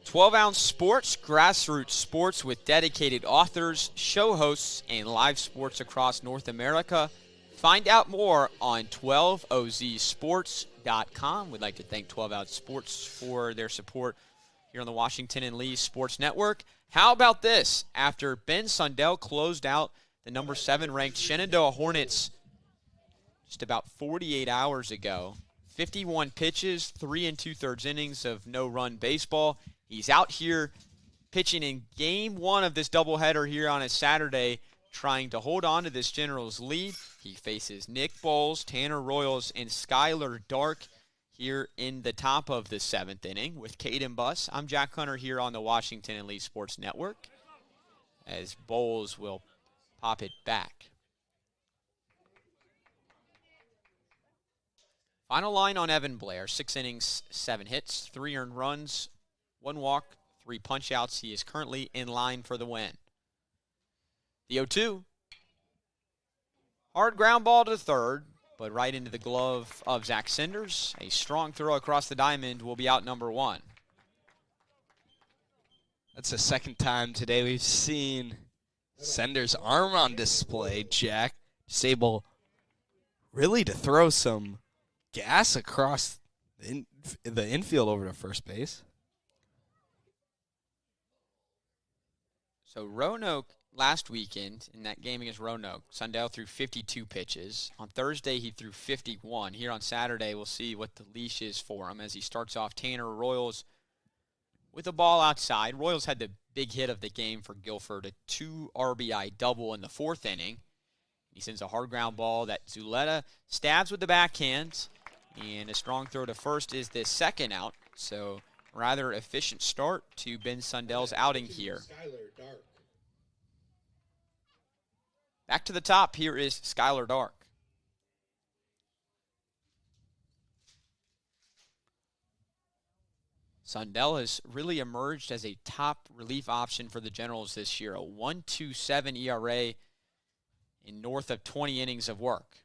Twelve-ounce sports, grassroots sports with dedicated authors, show hosts, and live sports across North America. Find out more on 12ozsports.com. We'd like to thank 12-Ounce Sports for their support here on the Washington and Lee Sports Network. How about this? After Ben Sundell closed out the number 7 ranked Shenandoah Hornets just about 48 hours ago, 51 pitches, 3 2/3 innings of no-run baseball. He's out here pitching in Game 1 of this doubleheader here on a Saturday, trying to hold on to this Generals lead. He faces Nick Bowles, Tanner Royals, and Skylar Dark here in the top of the 7th inning with Caden Buss. I'm Jack Hunter here on the Washington and Lee Sports Network as Bowles will pop it back. Final line on Evan Blair, 6 innings, 7 hits, 3 earned runs, 1 walk, 3 punch-outs. He is currently in line for the win. The 0-2. Hard ground ball to third, but right into the glove of Zach Senders. A strong throw across the diamond will be out number 1. That's the second time today we've seen Senders' arm on display, Jack. Just able really to throw some gas across the infield over to first base. So Roanoke last weekend in that game against Roanoke, Sundell threw 52 pitches. On Thursday, he threw 51. Here on Saturday, we'll see what the leash is for him as he starts off Tanner Royals with a ball outside. Royals had the big hit of the game for Guilford, a 2 RBI double in the 4th inning. He sends a hard ground ball that Zuleta stabs with the backhand, and a strong throw to first is the second out. So rather efficient start to Ben Sundell's outing here. Back to the top, here is Skylar Dark. Sundell has really emerged as a top relief option for the Generals this year. A 1.27 ERA in north of 20 innings of work.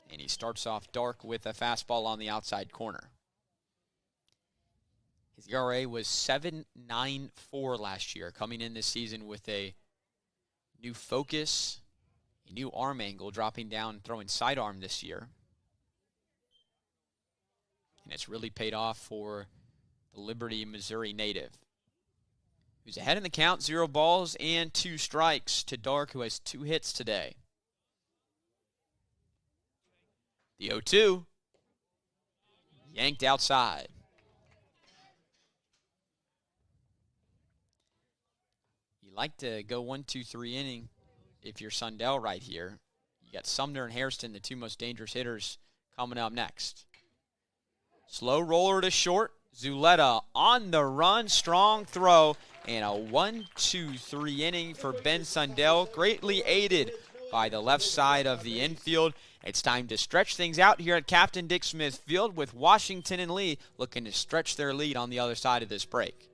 And he starts off Dark with a fastball on the outside corner. His ERA was 7.94 last year, coming in this season with a new focus, a new arm angle, dropping down, throwing sidearm this year. And it's really paid off for the Liberty, Missouri native, who's ahead in the count, 0 balls and 2 strikes to Dark, who has 2 hits today. The 0-2, yanked outside. You like to go 1, 2, 3 inning if you're Sundell right here. You got Sumner and Hairston, the two most dangerous hitters, coming up next. Slow roller to short. Zuleta on the run, strong throw, and a 1-2-3 inning for Ben Sundell, greatly aided by the left side of the infield. It's time to stretch things out here at Captain Dick Smith Field with Washington and Lee looking to stretch their lead on the other side of this break.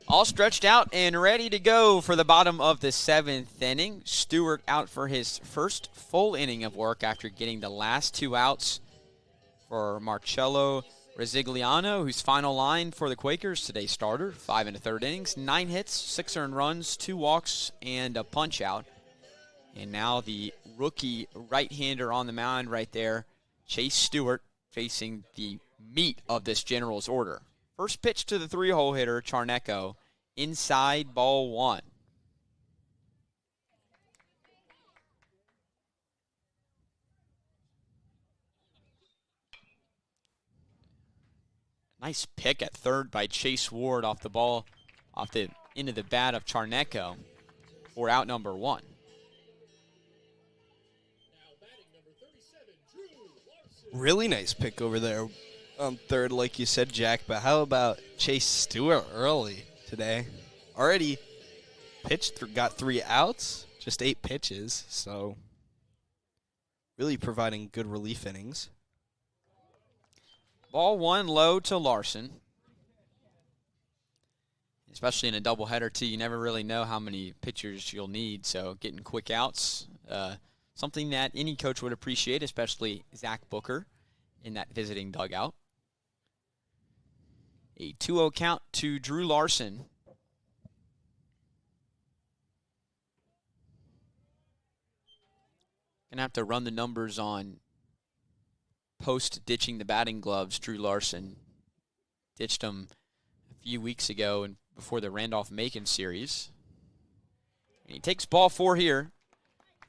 All stretched out and ready to go for the bottom of the 7th inning. Stewart out for his first full inning of work after getting the last 2 outs for Marcello Resigliano, whose final line for the Quakers, today's starter. 5 1/3 innings, 9 hits, 6 earned runs, 2 walks, and a punch out. And now the rookie right-hander on the mound right there, Chase Stewart, facing the meat of this Generals order. First pitch to the 3-hole hitter, Charneco, inside, ball 1. Nice pick at third by Chase Ward off the end of the bat of Charneco for out number 1. Really nice pick over there on third, like you said, Jack. But how about Chase Stewart early today? Already pitched, got 3 outs, just 8 pitches. So really providing good relief innings. Ball 1 low to Larson. Especially in a doubleheader, too, you never really know how many pitchers you'll need. So getting quick outs, something that any coach would appreciate, especially Zach Booker in that visiting dugout. A 2-0 count to Drew Larson. Gonna have to run the numbers on post-ditching the batting gloves. Drew Larson ditched them a few weeks ago and before the Randolph-Macon series. And he takes ball 4 here.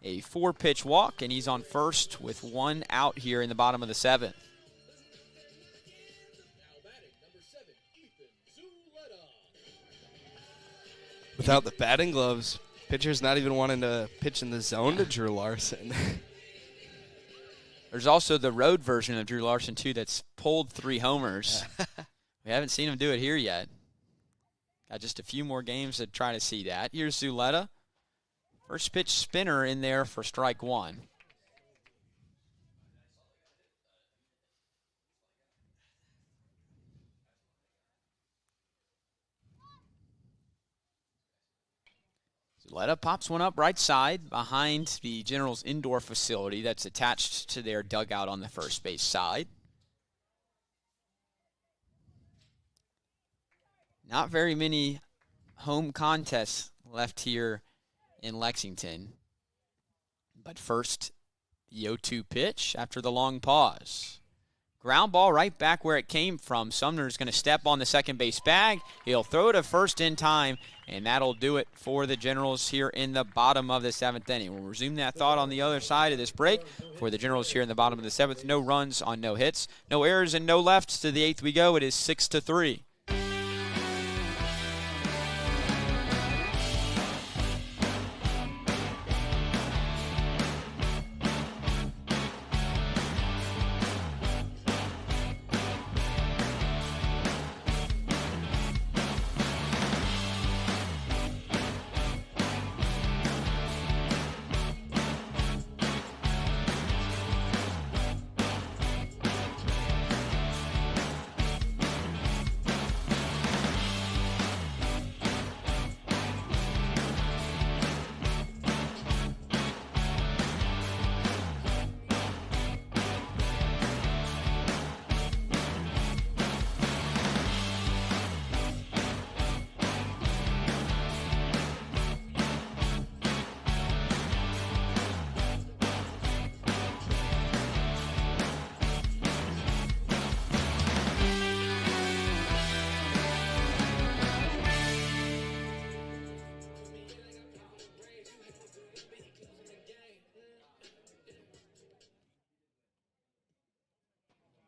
A 4-pitch walk, and he's on first with 1 out here in the bottom of the 7th. Without the batting gloves, pitcher's not even wanting to pitch in the zone to Drew Larson. There's also the road version of Drew Larson, too, that's pulled 3 homers. We haven't seen him do it here yet. Got just a few more games to try to see that. Here's Zuleta. First pitch spinner in there for strike 1. Zuleta pops one up right side behind the Generals indoor facility that's attached to their dugout on the first base side. Not very many home contests left here in Lexington. But first, the 0-2 pitch after the long pause. Ground ball right back where it came from. Sumner's going to step on the second base bag. He'll throw to first in time, and that'll do it for the Generals here in the bottom of the 7th inning. We'll resume that thought on the other side of this break for the Generals here in the bottom of the 7th. No runs on no hits, no errors, and no lefts. To the 8th we go. It is 6-3.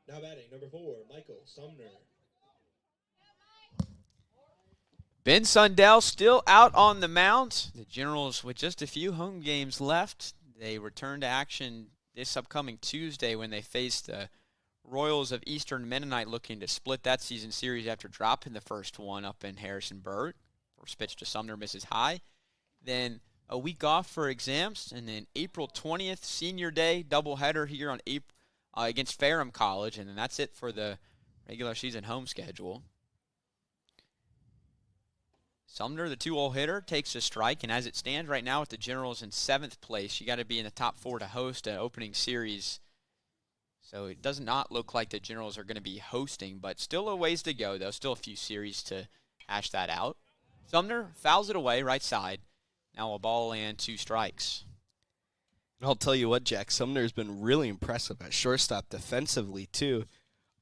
Now batting, number 4, Michael Sumner. Ben Sundell still out on the mound. The Generals, with just a few home games left, they return to action this upcoming Tuesday when they face the Royals of Eastern Mennonite, looking to split that season series after dropping the first one up in Harrisonburg. First pitch to Sumner misses high. Then a week off for exams, and then April 20th, Senior Day, doubleheader here on against Ferrum College, and then that's it for the regular season home schedule. Sumner, the 2-hole hitter, takes a strike, and as it stands right now with the Generals in 7th place, you got to be in the top 4 to host an opening series. So it does not look like the Generals are going to be hosting, but still a ways to go, though. Still a few series to hash that out. Sumner fouls it away, right side. Now a ball and 2 strikes. I'll tell you what, Jack, Sumner's been really impressive at shortstop defensively, too.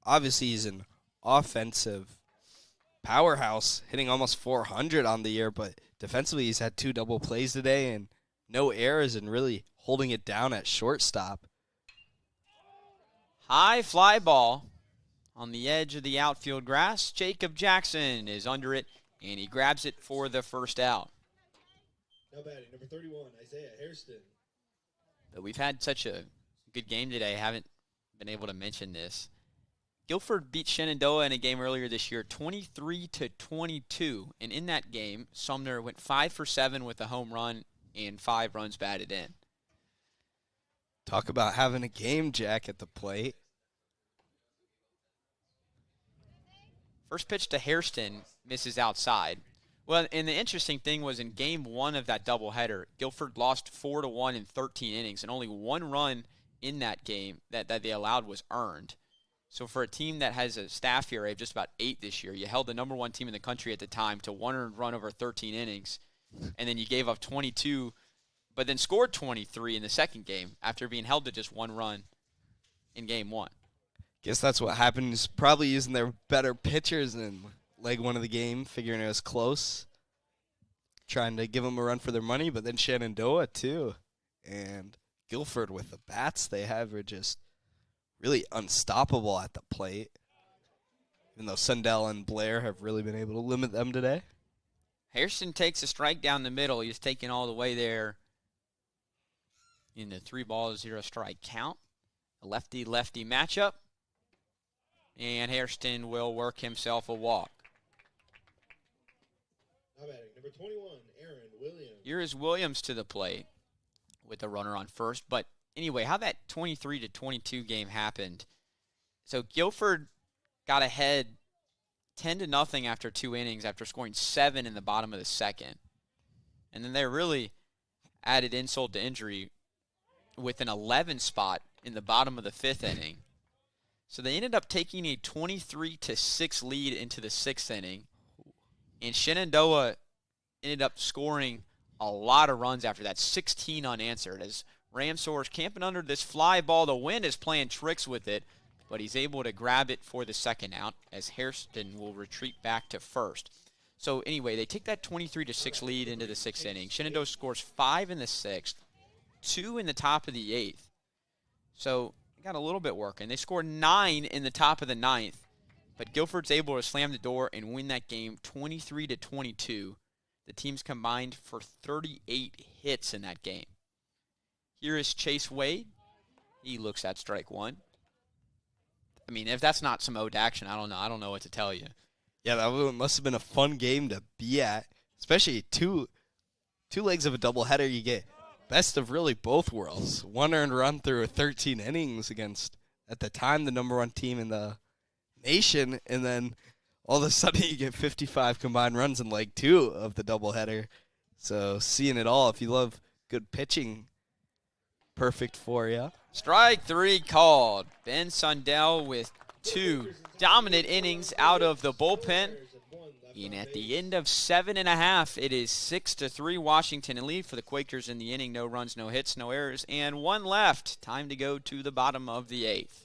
Obviously, he's an offensive powerhouse, hitting almost 400 on the year, but defensively he's had 2 double plays today and no errors and really holding it down at shortstop. High fly ball on the edge of the outfield grass. Jacob Jackson is under it, and he grabs it for the first out. Now batting, number 31, Isaiah Hairston. But we've had such a good game today, I haven't been able to mention this. Guilford beat Shenandoah in a game earlier this year, 23-22, and in that game, Sumner went 5 for 7 with a home run and 5 runs batted in. Talk about having a game, Jack, at the plate. First pitch to Hairston misses outside. Well, and the interesting thing was in game 1 of that doubleheader, Guilford lost 4-1 in 13 innings, and only 1 run in that game that they allowed was earned. So for a team that has a staff ERA of just about 8 this year, you held the number 1 team in the country at the time to 1 earned run over 13 innings, and then you gave up 22, but then scored 23 in the second game after being held to just 1 run in game 1. Guess that's what happened. He's probably using their better pitchers in leg 1 of the game, figuring it was close, trying to give them a run for their money, but then Shenandoah too. And Guilford with the bats they have are just really unstoppable at the plate, even though Sundell and Blair have really been able to limit them today. Hairston takes a strike down the middle. He's taken all the way there in the 3-0 strike count. A lefty-lefty matchup. And Hairston will work himself a walk. Now batting, number 21, Aaron Williams. Here is Williams to the plate with the runner on first. But anyway, how that 23-22 game happened. So Guilford got ahead 10-0 after 2 innings after scoring 7 in the bottom of the second. And then they really added insult to injury with an 11 spot in the bottom of the 5th inning. So they ended up taking a 23-6 lead into the 6th inning. And Shenandoah ended up scoring a lot of runs after that, 16 unanswered. As Ramsour's camping under this fly ball, the wind is playing tricks with it, but he's able to grab it for the second out as Hairston will retreat back to first. So anyway, they take that 23-6 lead into the 6th inning. Shenandoah scores 5 in the 6th, 2 in the top of the 8th. So they got a little bit working. They scored 9 in the top of the 9th, but Guilford's able to slam the door and win that game 23-22. The teams combined for 38 hits in that game. Here is Chase Wade. He looks at strike 1. I mean, if that's not some ode action, I don't know. I don't know what to tell you. Yeah, that must have been a fun game to be at, especially two legs of a doubleheader. You get best of really both worlds. 1 earned run through 13 innings against, at the time, the number 1 team in the nation, and then all of a sudden you get 55 combined runs in leg 2 of the doubleheader. So seeing it all, if you love good pitching, perfect for you. Strike 3 called. Ben Sundell with 2 dominant innings out of the bullpen. And at the end of 7.5, it is 6-3 Washington in lead for the Quakers in the inning. No runs, no hits, no errors, and 1 left. Time to go to the bottom of the 8th.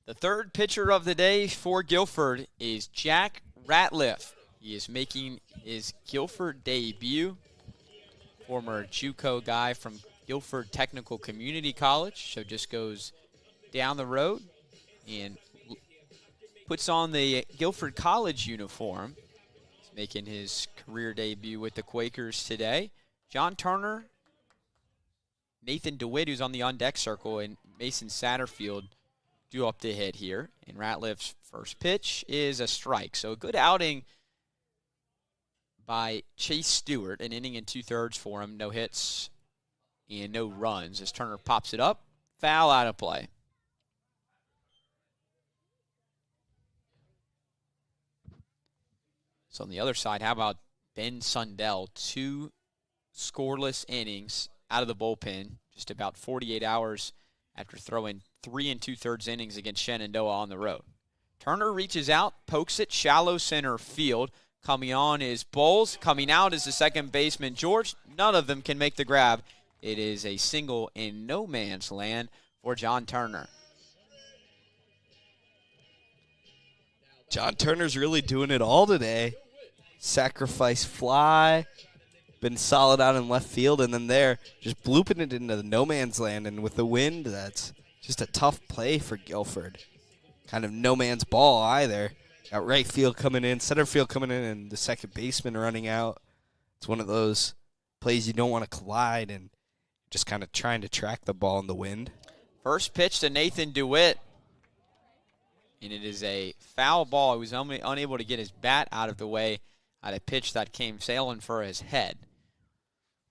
The third pitcher of the day for Guilford is Jack Ratliff. He is making his Guilford debut. Former JUCO guy from Guilford Technical Community College, so just goes down the road and puts on the Guilford College uniform. He's making his career debut with the Quakers today. John Turner, Nathan DeWitt, who's on the on-deck circle, and Mason Satterfield due up to hit here. And Ratliff's first pitch is a strike. So a good outing by Chase Stewart, an inning and 2/3 for him. No hits and no runs as Turner pops it up. Foul out of play. So on the other side, how about Ben Sundell? 2 scoreless innings out of the bullpen, just about 48 hours after throwing 3 2/3 innings against Shenandoah on the road. Turner reaches out, pokes it, shallow center field. Coming on is Bowles. Coming out is the second baseman, George. None of them can make the grab. It is a single in no man's land for John Turner. John Turner's really doing it all today. Sacrifice fly, been solid out in left field, and then there, just blooping it into the no man's land. And with the wind, that's just a tough play for Guilford. Kind of no man's ball either. Got right field coming in, center field coming in, and the second baseman running out. It's one of those plays you don't want to collide and just kind of trying to track the ball in the wind. First pitch to Nathan DeWitt, and it is a foul ball. He was unable to get his bat out of the way at a pitch that came sailing for his head.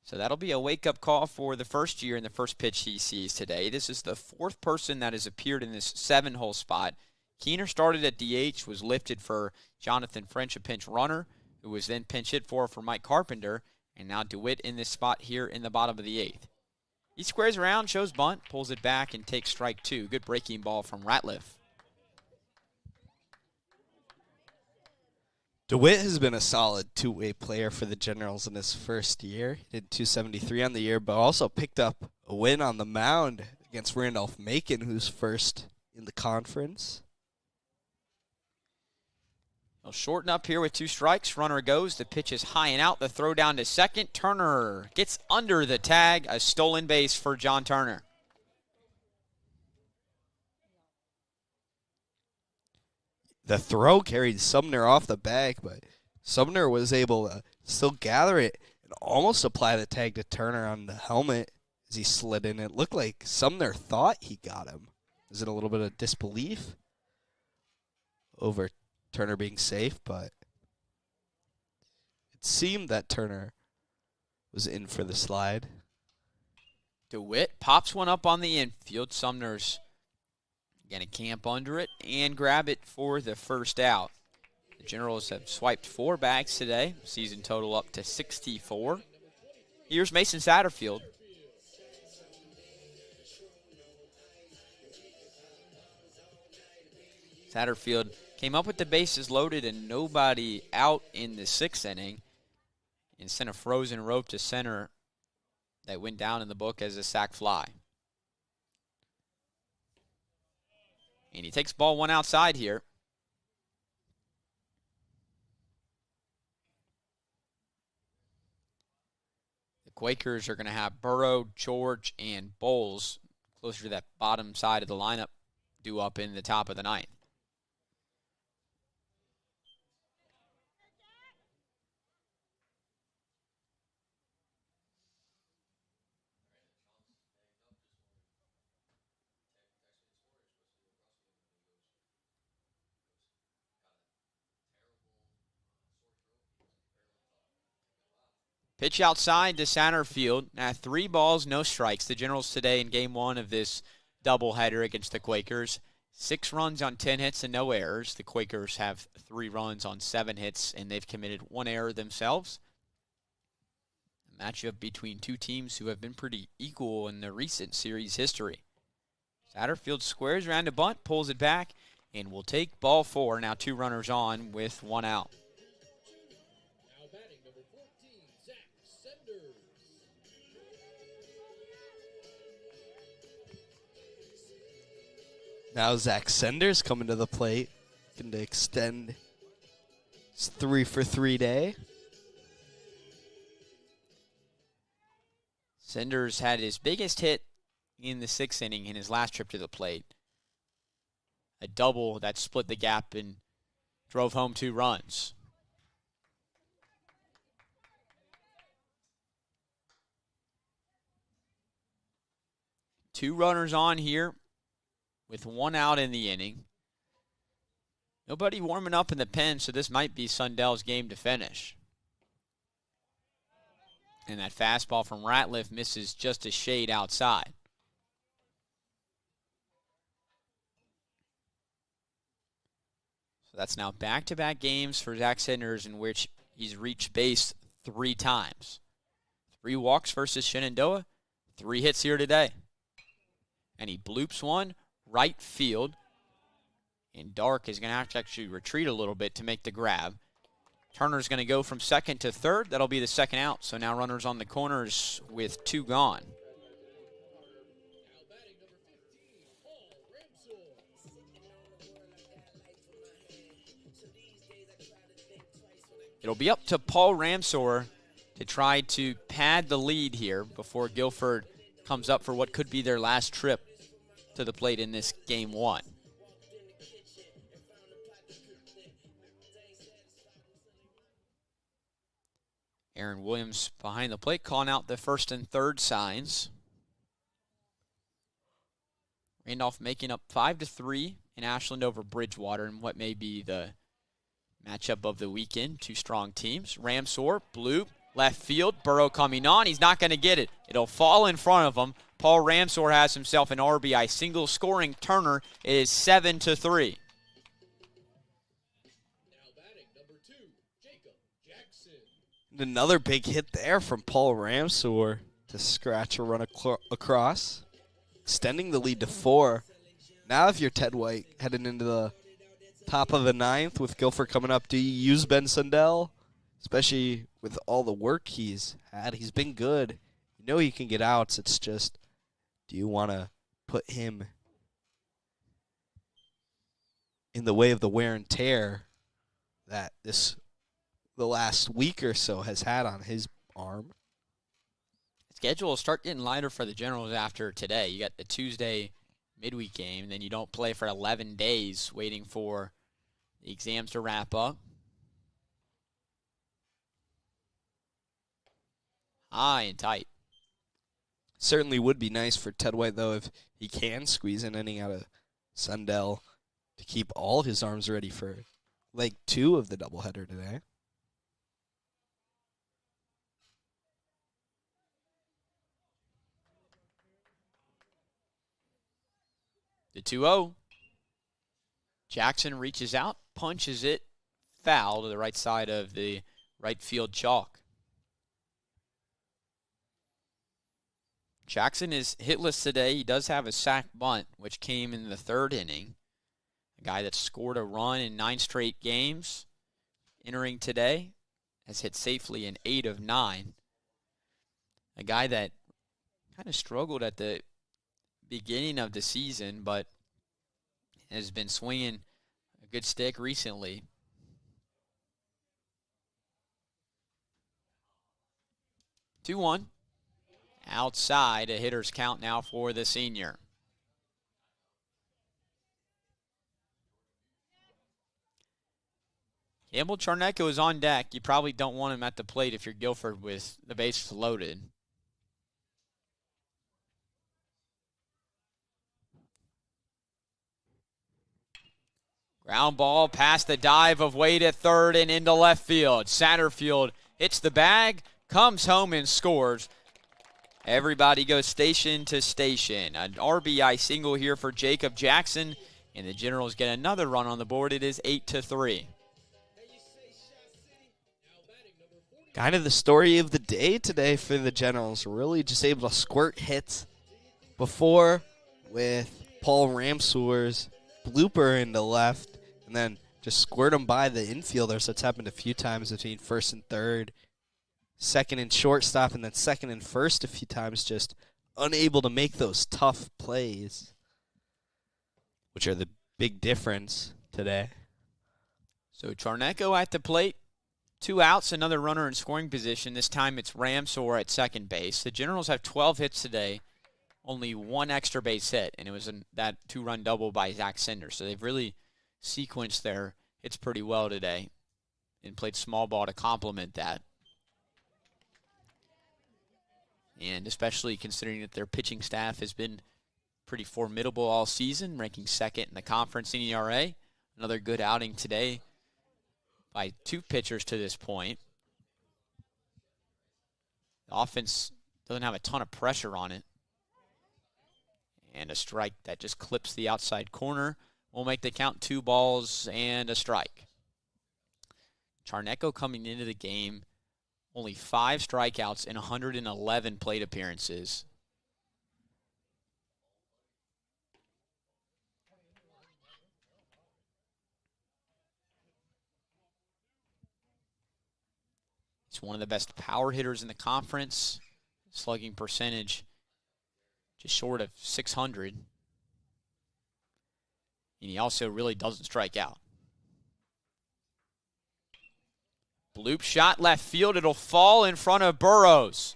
So that'll be a wake-up call for the first year in the first pitch he sees today. This is the 4th person that has appeared in this 7-hole spot. Keener started at DH, was lifted for Jonathan French, a pinch runner, who was then pinch hit for Mike Carpenter, and now DeWitt in this spot here in the bottom of the 8th. He squares around, shows bunt, pulls it back, and takes strike 2. Good breaking ball from Ratliff. DeWitt has been a solid two-way player for the Generals in his first year. He did .273 on the year, but also picked up a win on the mound against Randolph-Macon, who's first in the conference. He'll shorten up here with 2 strikes. Runner goes. The pitch is high and out. The throw down to second. Turner gets under the tag. A stolen base for John Turner. The throw carried Sumner off the bag, but Sumner was able to still gather it and almost apply the tag to Turner on the helmet as he slid in. It looked like Sumner thought he got him. Is it a little bit of disbelief over Turner being safe? But it seemed that Turner was in for the slide. DeWitt pops one up on the infield. Sumner's going to camp under it and grab it for the first out. The Generals have swiped 4 bags today. Season total up to 64. Here's Mason Satterfield. Satterfield came up with the bases loaded and nobody out in the 6th inning and sent a frozen rope to center that went down in the book as a sac fly. And he takes ball 1 outside here. The Quakers are going to have Burrow, George, and Bowles closer to that bottom side of the lineup due up in the top of the 9th. Pitch outside to center field. Now 3 balls, no strikes. The Generals today in game 1 of this doubleheader against the Quakers. 6 runs on 10 hits and no errors. The Quakers have 3 runs on 7 hits, and they've committed 1 error themselves. A matchup between 2 teams who have been pretty equal in the recent series history. Satterfield squares around a bunt, pulls it back, and will take ball 4. Now 2 runners on with 1 out. Now Zach Sender's coming to the plate, looking to extend his 3-for-3 day. Senders had his biggest hit in the 6th inning in his last trip to the plate. A double that split the gap and drove home 2 runs. Two runners on here with 1 out in the inning. Nobody warming up in the pen, so this might be Sundell's game to finish. And that fastball from Ratliff misses just a shade outside. So that's now back-to-back games for Zach Senders in which he's reached base 3 times. 3 walks versus Shenandoah, 3 hits here today. And he bloops one right field. And Dark is going to have to actually retreat a little bit to make the grab. Turner's going to go from second to third. That'll be the second out. So now runners on the corners with 2 gone. It'll be up to Paul Ramsor to try to pad the lead here before Guilford comes up for what could be their last trip to the plate in this game 1. Aaron Williams behind the plate calling out the first and third signs. Randolph making up 5-3 in Ashland over Bridgewater in what may be the matchup of the weekend. 2 strong teams. Ramsor, bloop, left field. Burrow coming on. He's not going to get it. It'll fall in front of him. Paul Ramsor has himself an RBI single, scoring Turner. It is 7-3. Another big hit there from Paul Ramsor to scratch a run across, extending the lead to 4. Now if you're Ted White heading into the top of the 9th with Guilford coming up, do you use Ben Sundell? Especially with all the work he's had. He's been good. You know he can get outs. It's just, do you want to put him in the way of the wear and tear that the last week or so has had on his arm? Schedule will start getting lighter for the Generals after today. You got the Tuesday midweek game, then you don't play for 11 days waiting for the exams to wrap up. High and tight. Certainly would be nice for Ted White, though, if he can squeeze an inning out of Sundell to keep all his arms ready for leg 2 of the doubleheader today. The 2-0. Jackson reaches out, punches it foul to the right side of the right field chalk. Jackson is hitless today. He does have a sac bunt, which came in the 3rd inning. A guy that scored a run in 9 straight games entering today has hit safely in 8 of 9. A guy that kind of struggled at the beginning of the season, but has been swinging a good stick recently. Two one. Outside, a hitter's count now for the senior. Campbell Charnecko is on deck. You probably don't want him at the plate if you're Guilford with the bases loaded. Ground ball past the dive of Wade at third and into left field. Satterfield hits the bag, comes home and scores. Everybody goes station to station. An RBI single here for Jacob Jackson, and the Generals get another run on the board. It is 8-3. Kind of the story of the day today for the Generals. Really just able to squirt hits before with Paul Ramsor's blooper into left, and then just squirt them by the infielders. That's happened a few times between first and third, second and shortstop, and then second and first a few times, just unable to make those tough plays. which are the big difference today. So Charneco at the plate. 2 outs, another runner in scoring position. This time it's Ramsor at second base. The Generals have 12 hits today, only 1 extra base hit, and it was that 2-run double by Zach Sender. So they've really sequenced their hits pretty well today and played small ball to complement that. And especially considering that their pitching staff has been pretty formidable all season, ranking second in the conference in ERA. Another good outing today by 2 pitchers to this point. The offense doesn't have a ton of pressure on it. And a strike that just clips the outside corner will make the count 2 balls and a strike. Charneco coming into the game, only 5 strikeouts in 111 plate appearances. He's one of the best power hitters in the conference. Slugging percentage just short of 600. And he also really doesn't strike out. Bloop shot left field. It'll fall in front of Burrows.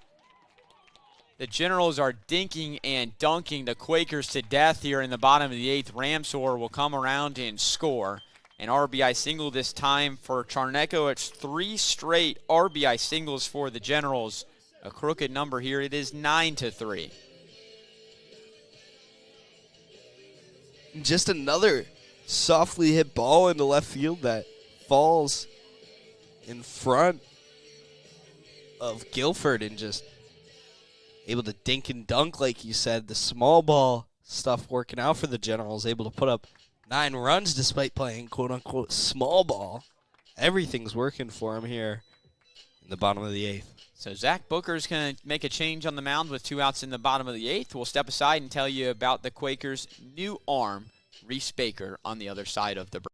The Generals are dinking and dunking the Quakers to death here in the bottom of the 8th. Ramsor will come around and score. An RBI single this time for Charneco. It's 3 straight RBI singles for the Generals. A crooked number here. It is 9-3. Just another softly hit ball into left field that falls in front of Guilford and just able to dink and dunk, like you said. The small ball stuff working out for the Generals, able to put up 9 runs despite playing quote-unquote small ball. Everything's working for him here in the bottom of the 8th. So Zach Booker's going to make a change on the mound with 2 outs in the bottom of the 8th. We'll step aside and tell you about the Quakers' new arm, Reese Baker, on the other side of the break.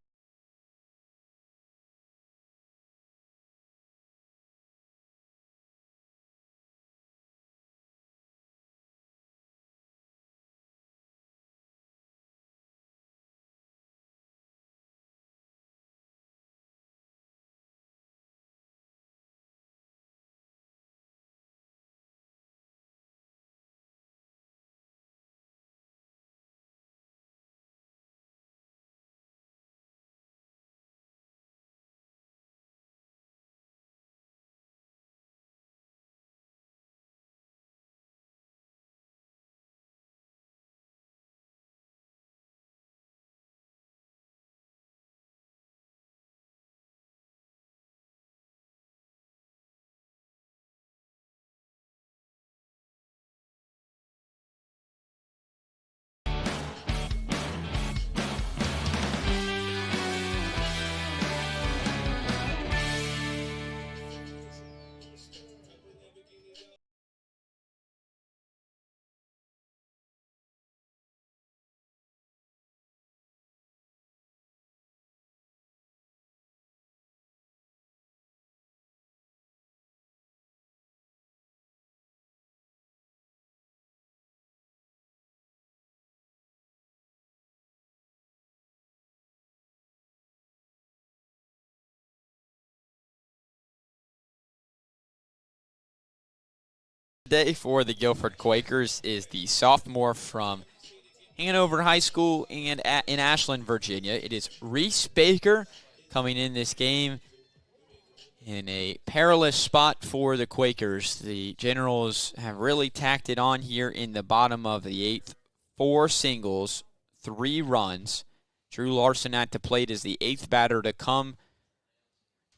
Today for the Guilford Quakers is the sophomore from Hanover High School and in Ashland, Virginia. It is Reese Baker coming in this game in a perilous spot for the Quakers. The Generals have really tacked it on here in the bottom of the 8th. 4 singles, 3 runs. Drew Larson at the plate is the 8th batter to come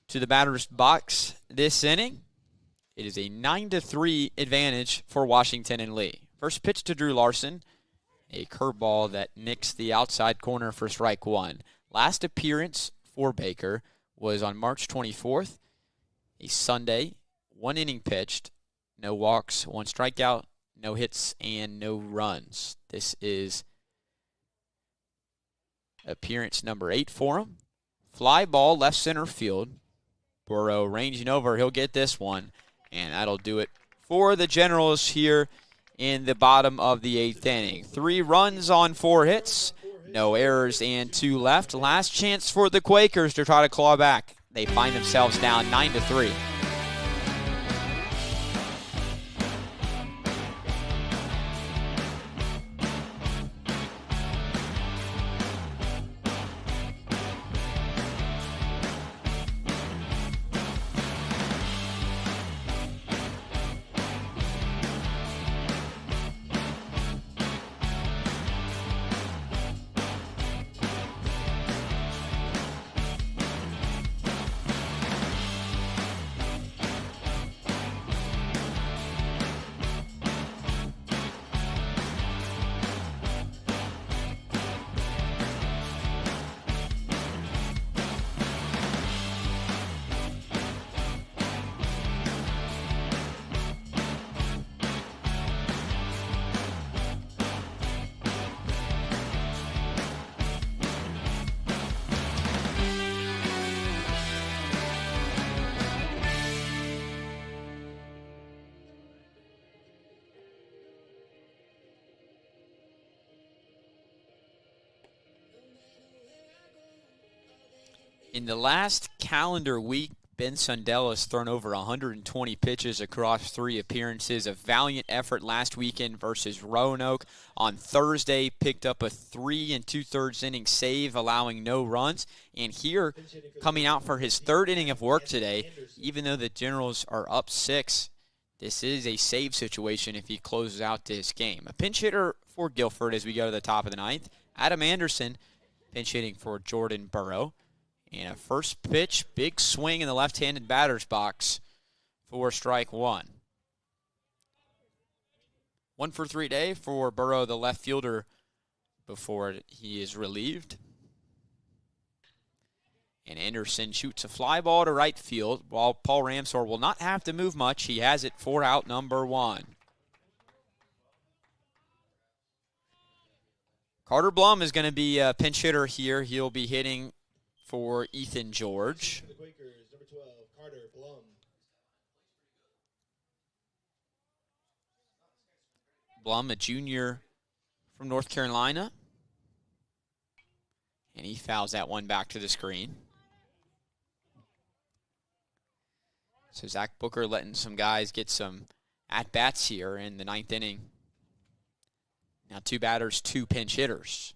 to the batter's box this inning. It is a 9-3 advantage for Washington and Lee. First pitch to Drew Larson, a curveball that nicks the outside corner for strike 1. Last appearance for Baker was on March 24th, a Sunday. 1 inning pitched, no walks, 1 strikeout, no hits, and no runs. This is appearance number 8 for him. Fly ball left center field. Burrow ranging over. He'll get this one. And that'll do it for the Generals here in the bottom of the 8th inning. 3 runs on 4 hits. No errors and 2 left. Last chance for the Quakers to try to claw back. They find themselves down 9-3. In the last calendar week, Ben Sundell has thrown over 120 pitches across 3 appearances. A valiant effort last weekend versus Roanoke. On Thursday, picked up a 3 2/3 inning save, allowing no runs. And here, coming out for his 3rd inning of work today, even though the Generals are up 6, this is a save situation if he closes out this game. A pinch hitter for Guilford as we go to the top of the 9th. Adam Anderson pinch hitting for Jordan Burrow. And a first pitch, big swing in the left-handed batter's box for strike 1. 1 for 3 day for Burrow, the left fielder, before he is relieved. And Anderson shoots a fly ball to right field, while Paul Ramsor will not have to move much. He has it for out number 1. Carter Blum is going to be a pinch hitter here. He'll be hitting for Ethan George. The Quakers, number 12, Carter Blum. Blum, a junior from North Carolina. And he fouls that one back to the screen. So Zach Booker letting some guys get some at-bats here in the 9th inning. Now 2 batters, 2 pinch hitters.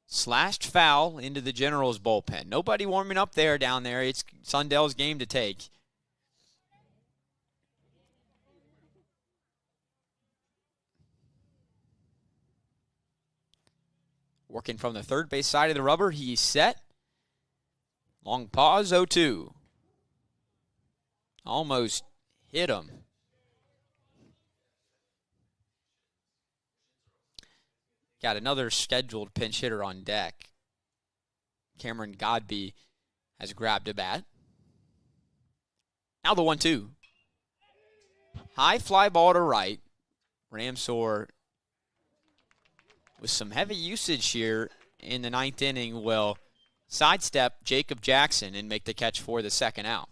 Slashed foul into the Generals bullpen. Nobody warming up down there. It's Sundell's game to take. Working from the third base side of the rubber. He's set. Long pause, 0-2. Almost hit him. Got another scheduled pinch hitter on deck. Cameron Godby has grabbed a bat. Now the 1-2. High fly ball to right. Ramsor with some heavy usage here in the 9th inning will sidestep Jacob Jackson and make the catch for the 2nd out.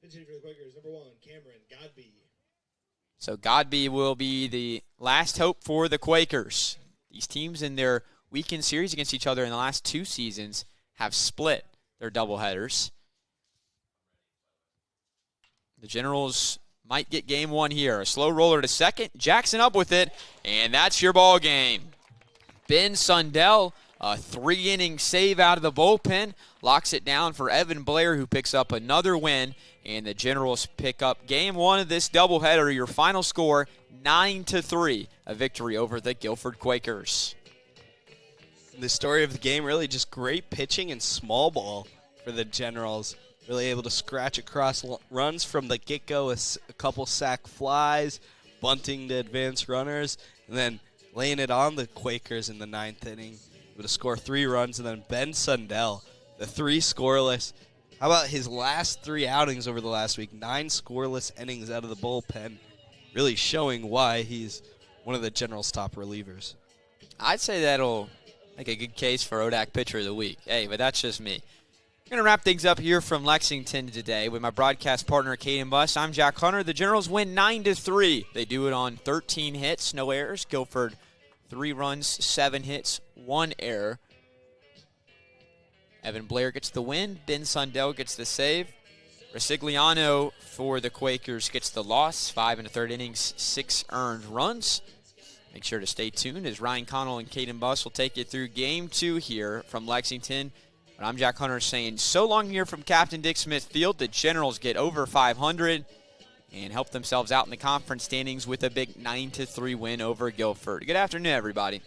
Pinch hitting for the Quakers, number 1, Cameron Godby. So Godby will be the last hope for the Quakers. These teams in their weekend series against each other in the last 2 seasons have split their doubleheaders. The Generals might get game 1 here. A slow roller to second. Jackson up with it, and that's your ball game. Ben Sundell, a 3-inning save out of the bullpen, locks it down for Evan Blair, who picks up another win. And the Generals pick up game 1 of this doubleheader. Your final score, 9-3, a victory over the Guilford Quakers. The story of the game, really just great pitching and small ball for the Generals. Really able to scratch across runs from the get-go with a couple sac flies, bunting to advance runners, and then laying it on the Quakers in the 9th inning. Able to score 3 runs, and then Ben Sundell, the 3 scoreless. How about his last 3 outings over the last week? 9 scoreless innings out of the bullpen, really showing why he's one of the Generals' top relievers. I'd say that'll make a good case for ODAC Pitcher of the Week. Hey, but that's just me. We're going to wrap things up here from Lexington today with my broadcast partner, Caden Buss. I'm Jack Hunter. The Generals win 9-3. They do it on 13 hits, no errors. Guilford 3 runs, 7 hits, 1 error. Evan Blair gets the win. Ben Sundell gets the save. Resigliano for the Quakers gets the loss. 5 1/3 innings, 6 earned runs. Make sure to stay tuned as Ryan Connell and Caden Buss will take you through Game 2 here from Lexington. But I'm Jack Hunter saying so long here from Captain Dick Smith Field. The Generals get over 500 and help themselves out in the conference standings with a big 9-3 win over Guilford. Good afternoon, everybody.